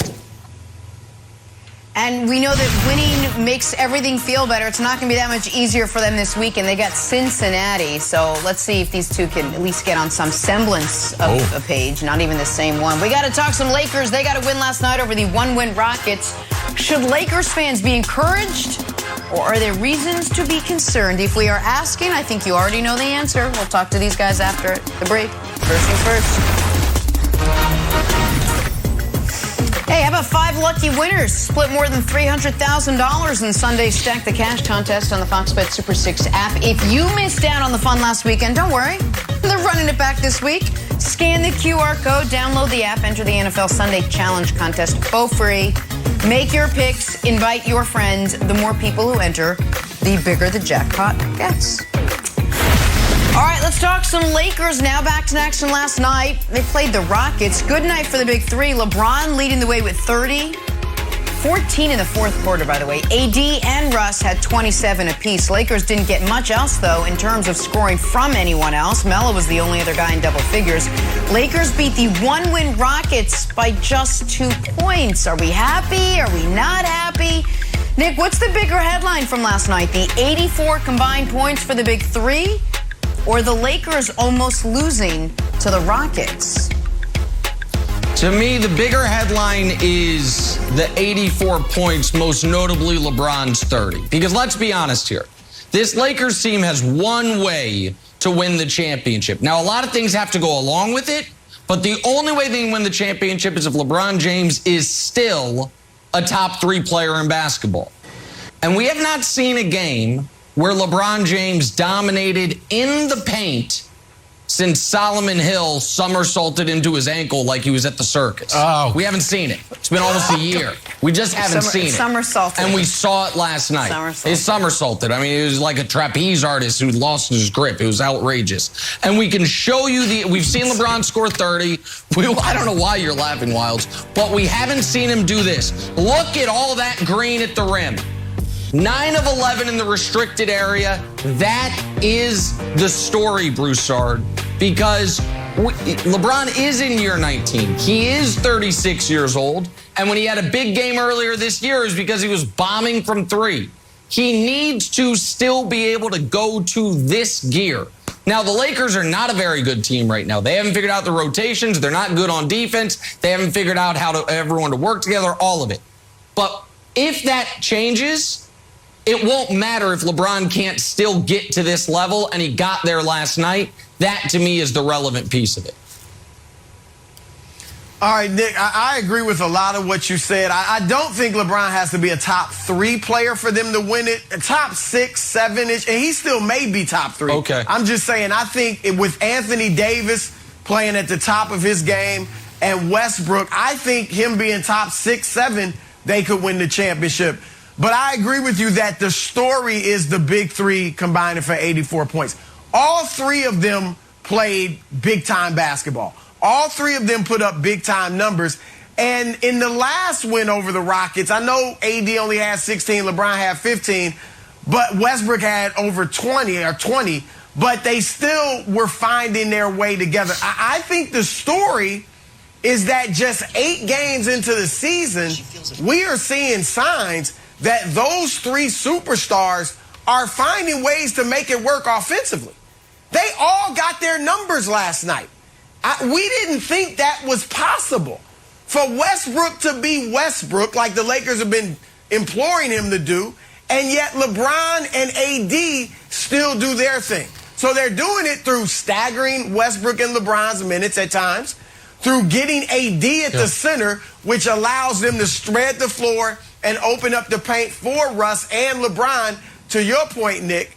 And we know that winning makes everything feel better. It's not going to be that much easier for them this weekend. They got Cincinnati. So let's see if these two can at least get on some semblance of a page. Not even the same one. We got to talk some Lakers. They got a win last night over the one-win Rockets. Should Lakers fans be encouraged, or are there reasons to be concerned? If we are asking, I think you already know the answer. We'll talk to these guys after the break. First things first. Hey, how about 5 lucky winners? Split more than $300,000 in Sunday's Stack the Cash contest on the Fox Bet Super 6 app. If you missed out on the fun last weekend, don't worry. They're running it back this week. Scan the QR code, download the app, enter the NFL Sunday Challenge contest for free. Make your picks, invite your friends. The more people who enter, the bigger the jackpot gets. All right, let's talk some Lakers now. Back to action last night. They played the Rockets. Good night for the big three. LeBron leading the way with 30. 14 in the fourth quarter, by the way. AD and Russ had 27 apiece. Lakers didn't get much else, though, in terms of scoring from anyone else. Melo was the only other guy in double figures. Lakers beat the one-win Rockets by just 2 points. Are we happy? Are we not happy? Nick, what's the bigger headline from last night? The 84 combined points for the big three? Or the Lakers almost losing to the Rockets? To me, the bigger headline is the 84 points, most notably LeBron's 30. Because let's be honest here. This Lakers team has one way to win the championship. Now, a lot of things have to go along with it, but the only way they can win the championship is if LeBron James is still a top 3 player in basketball. And we have not seen a game where LeBron James dominated in the paint since Solomon Hill somersaulted into his ankle like he was at the circus. Oh. We haven't seen it. It's been almost a year. We just haven't seen it. Somersaulted. And we saw it last night. He somersaulted. I mean, it was like a trapeze artist who lost his grip. It was outrageous. And we can show you we've seen LeBron score 30. I don't know why you're laughing, Wilds, but we haven't seen him do this. Look at all that green at the rim. 9 of 11 in the restricted area. That is the story, Broussard, because LeBron is in year 19. He is 36 years old. And when he had a big game earlier this year, it was because he was bombing from 3. He needs to still be able to go to this gear. Now, the Lakers are not a very good team right now. They haven't figured out the rotations. They're not good on defense. They haven't figured out how everyone to work together, all of it. But if that changes, it won't matter if LeBron can't still get to this level, and he got there last night. That, to me, is the relevant piece of it. All right, Nick, I agree with a lot of what you said. I don't think LeBron has to be a top 3 player for them to win it. A top 6, 7-ish, and he still may be top 3. Okay. I'm just saying, I think with Anthony Davis playing at the top of his game and Westbrook, I think him being top 6, 7, they could win the championship. But I agree with you that the story is the big three combining for 84 points. All three of them played big-time basketball. All three of them put up big-time numbers. And in the last win over the Rockets, I know AD only had 16, LeBron had 15, but Westbrook had over 20, but they still were finding their way together. I think the story is that just 8 games into the season, we are seeing signs that those three superstars are finding ways to make it work offensively. They all got their numbers last night. We didn't think that was possible. For Westbrook to be Westbrook, like the Lakers have been imploring him to do, and yet LeBron and AD still do their thing. So they're doing it through staggering Westbrook and LeBron's minutes at times, through getting AD at the center, which allows them to spread the floor and open up the paint for Russ and LeBron, to your point, Nick.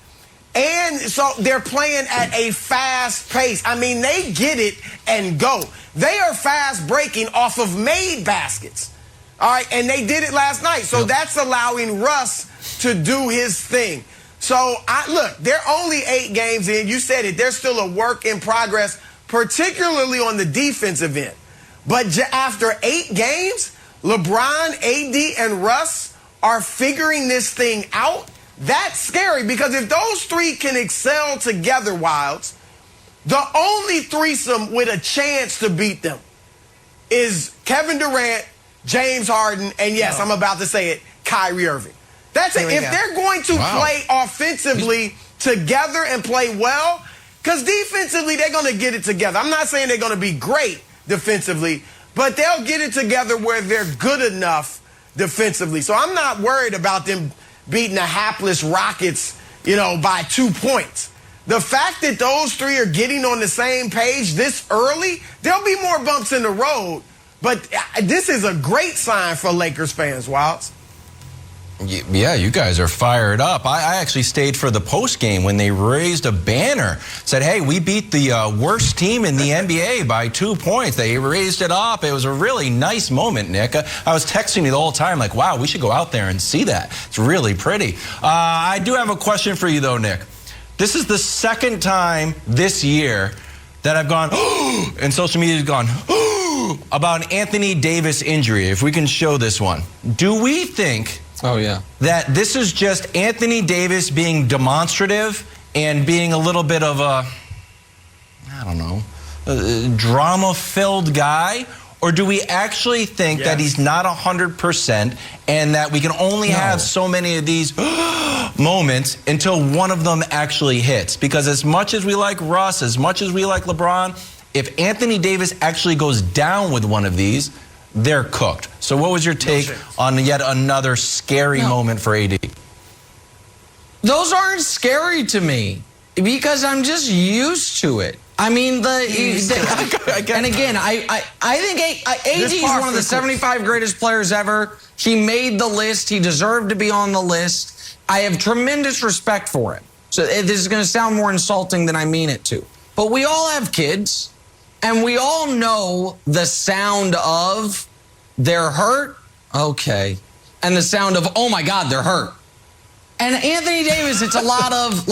And so they're playing at a fast pace. I mean, they get it and go. They are fast breaking off of made baskets. All right, and they did it last night. So that's allowing Russ to do his thing. So, look, they're only 8 games in. You said it. They're still a work in progress, particularly on the defensive end. But after 8 games, LeBron, AD, and Russ are figuring this thing out. That's scary, because if those three can excel together, Wilds, the only threesome with a chance to beat them is Kevin Durant, James Harden, and yes, I'm about to say it, Kyrie Irving. That's it. If they're going to play offensively together and play well, because defensively they're going to get it together. I'm not saying they're going to be great defensively, but they'll get it together where they're good enough defensively. So I'm not worried about them beating the hapless Rockets, by 2 points. The fact that those three are getting on the same page this early, there'll be more bumps in the road, but this is a great sign for Lakers fans, Wilds. Yeah, you guys are fired up. I actually stayed for the post game when they raised a banner. Said, hey, we beat the worst team in the NBA by 2 points. They raised it up. It was a really nice moment, Nick. I was texting you the whole time like, wow, we should go out there and see that. It's really pretty. I do have a question for you, though, Nick. This is the second time this year that I've gone, and social media has gone, about an Anthony Davis injury. If we can show this one. Do we think that this is just Anthony Davis being demonstrative and being a little bit of a, drama-filled guy? Or do we actually think that he's not 100% and that we can only have so many of these moments until one of them actually hits? Because as much as we like Russ, as much as we like LeBron, if Anthony Davis actually goes down with one of these, they're cooked. So what was your take on yet another scary moment for AD? Those aren't scary to me because I'm just used to it. I mean, and again, I think AD is one of the 75 greatest players ever. He made the list. He deserved to be on the list. I have tremendous respect for him. So this is going to sound more insulting than I mean it to. But we all have kids, and we all know the sound of they're hurt, okay, and the sound of, oh, my God, they're hurt. And Anthony Davis, it's a lot of,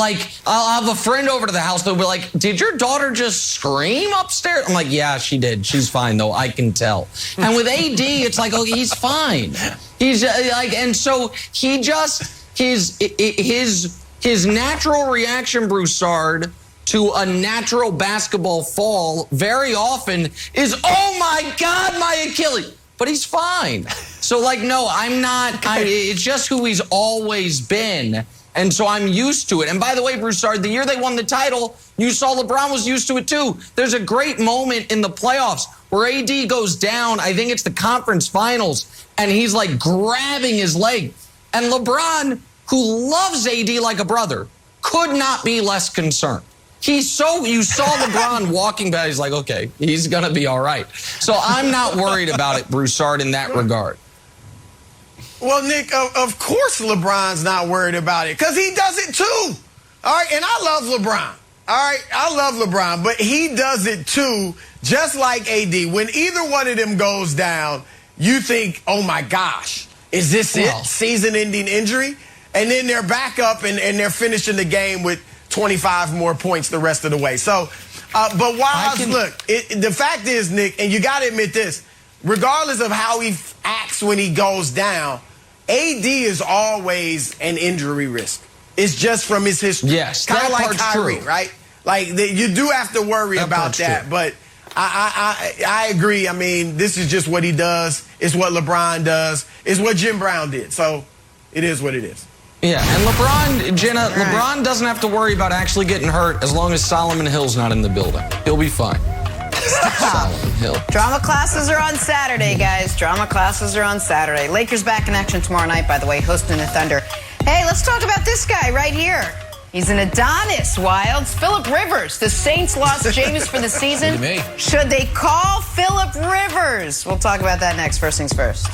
I'll have a friend over to the house. They'll be like, did your daughter just scream upstairs? I'm like, yeah, she did. She's fine, though. I can tell. And with AD, it's like, oh, he's fine. He's and so he just, his natural reaction, Broussard, to a natural basketball fall very often is, oh, my God, my Achilles. But he's fine. So, no, I'm not. It's just who he's always been. And so I'm used to it. And by the way, Broussard, the year they won the title, you saw LeBron was used to it too. There's a great moment in the playoffs where AD goes down. I think it's the conference finals. And he's grabbing his leg. And LeBron, who loves AD like a brother, could not be less concerned. You saw LeBron walking by. He's like, okay, he's going to be all right. So I'm not worried about it, Broussard, in that regard. Well, Nick, of course LeBron's not worried about it because he does it too. All right, and I love LeBron. All right, I love LeBron, but he does it too, just like AD, when either one of them goes down, you think, oh my gosh, is this it? Season-ending injury? And then they're back up and they're finishing the game with 25 more points the rest of the way. So, but the fact is, Nick, and you got to admit this, regardless of how he acts when he goes down, AD is always an injury risk. It's just from his history. Yes, kind of that like part's Kyrie, true. right? Like, you do have to worry about that. True. But I agree. I mean, this is just what he does. It's what LeBron does. It's what Jim Brown did. So it is what it is. Yeah, and LeBron, Jenna, LeBron doesn't have to worry about actually getting hurt as long as Solomon Hill's not in the building. He'll be fine. Solomon Hill. Drama classes are on Saturday, guys. Drama classes are on Saturday. Lakers back in action tomorrow night, by the way, hosting the Thunder. Hey, let's talk about this guy right here. He's an Adonis, Wilds. Phillip Rivers. The Saints lost James for the season. Should they call Phillip Rivers? We'll talk about that next. First things first.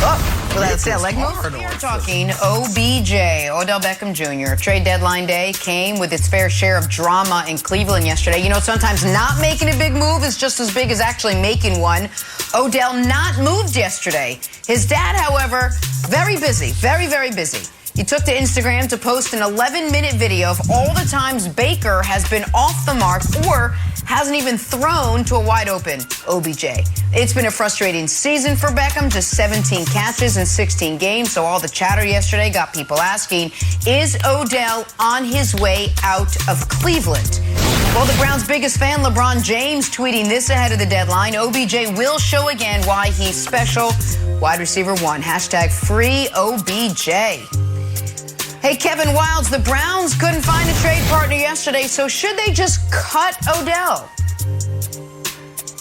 Oh, well, that's it. Like we're talking OBJ, Odell Beckham Jr. Trade deadline day came with its fair share of drama in Cleveland yesterday. You know, sometimes not making a big move is just as big as actually making one. Odell not moved yesterday. His dad, however, very busy, very, very busy. He took to Instagram to post an 11-minute video of all the times Baker has been off the mark or hasn't even thrown to a wide-open OBJ. It's been a frustrating season for Beckham, just 17 catches in 16 games, so all the chatter yesterday got people asking, is Odell on his way out of Cleveland? Well, the Browns' biggest fan, LeBron James, tweeting this ahead of the deadline. OBJ will show again why he's special. Wide receiver one, hashtag free OBJ. Hey, Kevin Wilds, the Browns couldn't find a trade partner yesterday, so should they just cut Odell?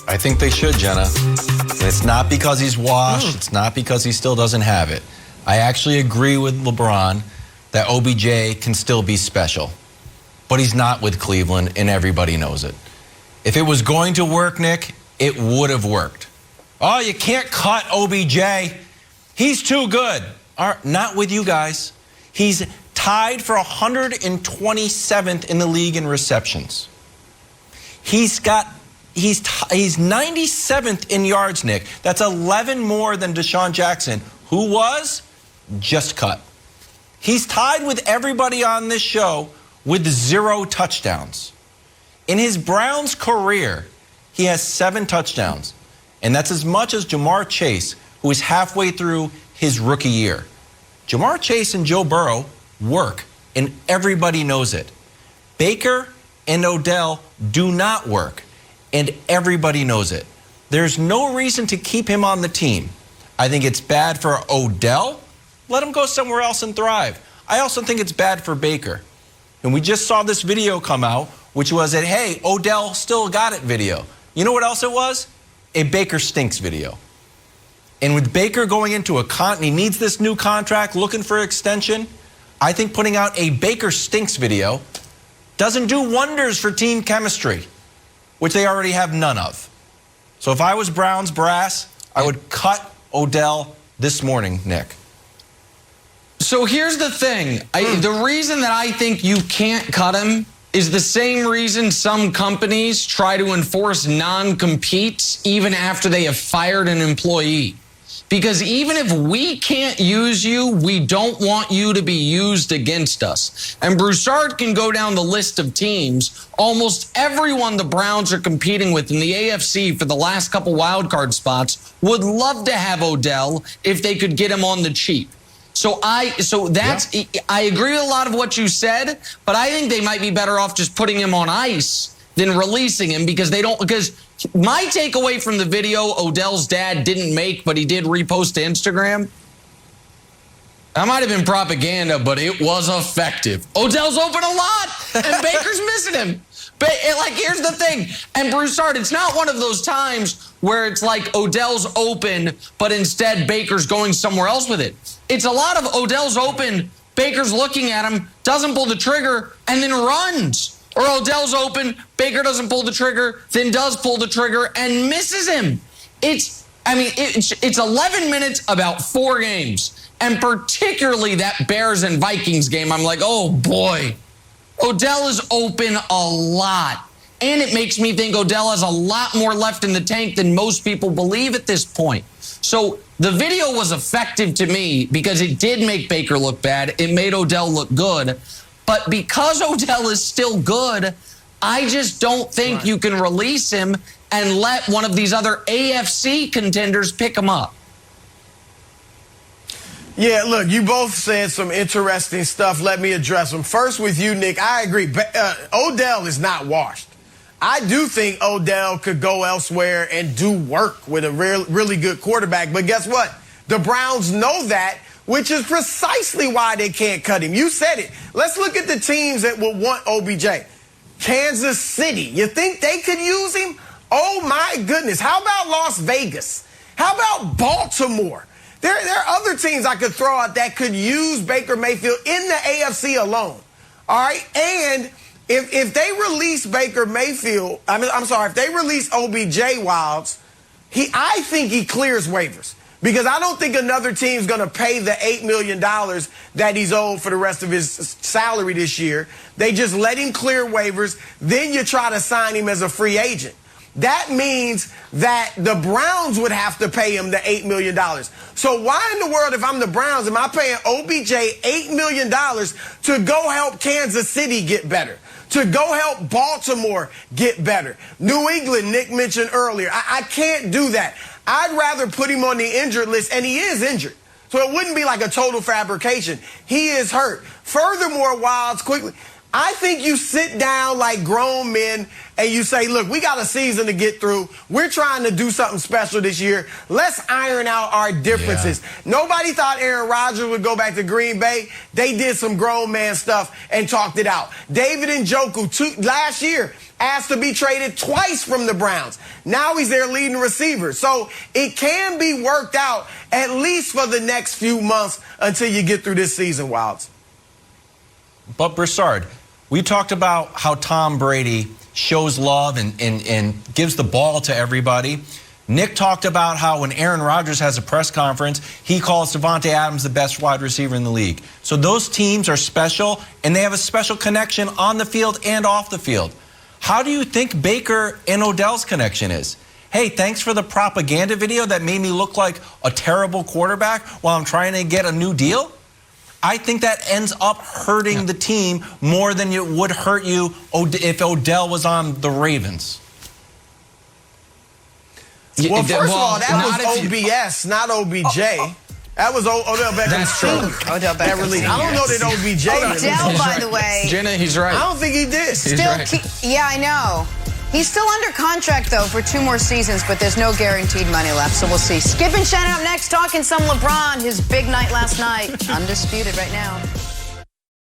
I think they should, Jenna. It's not because he's washed. It's not because he still doesn't have it. I actually agree with LeBron that OBJ can still be special. But he's not with Cleveland, and everybody knows it. If it was going to work, Nick, it would have worked. Oh, you can't cut OBJ. He's too good. Not with you guys. He's tied for 127th in the league in receptions. He's 97th in yards, Nick. That's 11 more than Deshaun Jackson, who was just cut. He's tied with everybody on this show with 0 touchdowns. In his Browns career, he has 7 touchdowns. And that's as much as Jamar Chase, who is halfway through his rookie year. Jamar Chase and Joe Burrow work, and everybody knows it. Baker and Odell do not work, and everybody knows it. There's no reason to keep him on the team. I think it's bad for Odell. Let him go somewhere else and thrive. I also think it's bad for Baker. And we just saw this video come out, which was a, hey, Odell still got it video. You know what else it was? A Baker stinks video. And with Baker going into he needs this new contract, looking for extension, I think putting out a Baker stinks video doesn't do wonders for team chemistry, which they already have none of. So if I was Browns brass, I would cut Odell this morning, Nick. So here's the thing. The reason that I think you can't cut him is the same reason some companies try to enforce non-competes even after they have fired an employee. Because even if we can't use you, we don't want you to be used against us. And Broussard can go down the list of teams. Almost everyone the Browns are competing with in the AFC for the last couple wildcard spots would love to have Odell if they could get him on the cheap. I agree with a lot of what you said, but I think they might be better off just putting him on ice than releasing him because my takeaway from the video Odell's dad didn't make, but he did repost to Instagram. That might have been propaganda, but it was effective. Odell's open a lot, and Baker's missing him. Here's the thing. And Broussard, it's not one of those times where it's like Odell's open, but instead Baker's going somewhere else with it. It's a lot of Odell's open, Baker's looking at him, doesn't pull the trigger, and then runs. Or Odell's open, Baker doesn't pull the trigger, then does pull the trigger and misses him. It's 11 minutes about 4 games. And particularly that Bears and Vikings game, I'm like, oh boy, Odell is open a lot. And it makes me think Odell has a lot more left in the tank than most people believe at this point. So the video was effective to me because it did make Baker look bad. It made Odell look good. But because Odell is still good, I just don't think you can release him and let one of these other AFC contenders pick him up. Yeah, look, you both said some interesting stuff. Let me address them. First with you, Nick, I agree. Odell is not washed. I do think Odell could go elsewhere and do work with a really good quarterback. But guess what? The Browns know that, which is precisely why they can't cut him. You said it. Let's look at the teams that will want OBJ. Kansas City. You think they could use him? Oh, my goodness. How about Las Vegas? How about Baltimore? There are other teams I could throw out that could use Baker Mayfield in the AFC alone. All right? And if they release Baker Mayfield, if they release OBJ Wilds, I think he clears waivers. Because I don't think another team's going to pay the $8 million that he's owed for the rest of his salary this year. They just let him clear waivers. Then you try to sign him as a free agent. That means that the Browns would have to pay him the $8 million. So why in the world, if I'm the Browns, am I paying OBJ $8 million to go help Kansas City get better? To go help Baltimore get better? New England, Nick mentioned earlier. I can't do that. I'd rather put him on the injured list, and he is injured. So it wouldn't be like a total fabrication. He is hurt. Furthermore, Wilds, quickly, I think you sit down like grown men and you say, look, we got a season to get through. We're trying to do something special this year. Let's iron out our differences. Yeah. Nobody thought Aaron Rodgers would go back to Green Bay. They did some grown man stuff and talked it out. David Njoku, last year, asked to be traded twice from the Browns. Now he's their leading receiver. So it can be worked out at least for the next few months until you get through this season, Wilds. But Broussard, we talked about how Tom Brady shows love and gives the ball to everybody. Nick talked about how when Aaron Rodgers has a press conference, he calls Davante Adams the best wide receiver in the league. So those teams are special, and they have a special connection on the field and off the field. How do you think Baker and Odell's connection is? Hey, thanks for the propaganda video that made me look like a terrible quarterback while I'm trying to get a new deal? I think that ends up hurting the team more than it would hurt you if Odell was on the Ravens. Well, first of all, that was OBS, not OBJ. That was Odell Beckham. That's true. Odell Beckham. I don't know that OBJ. Odell, by the way. Jenna, he's right. I don't think he did. Yeah, I know. He's still under contract, though, for 2 more seasons, but there's no guaranteed money left, so we'll see. Skip and Shannon up next, talking some LeBron, his big night last night. Undisputed right now.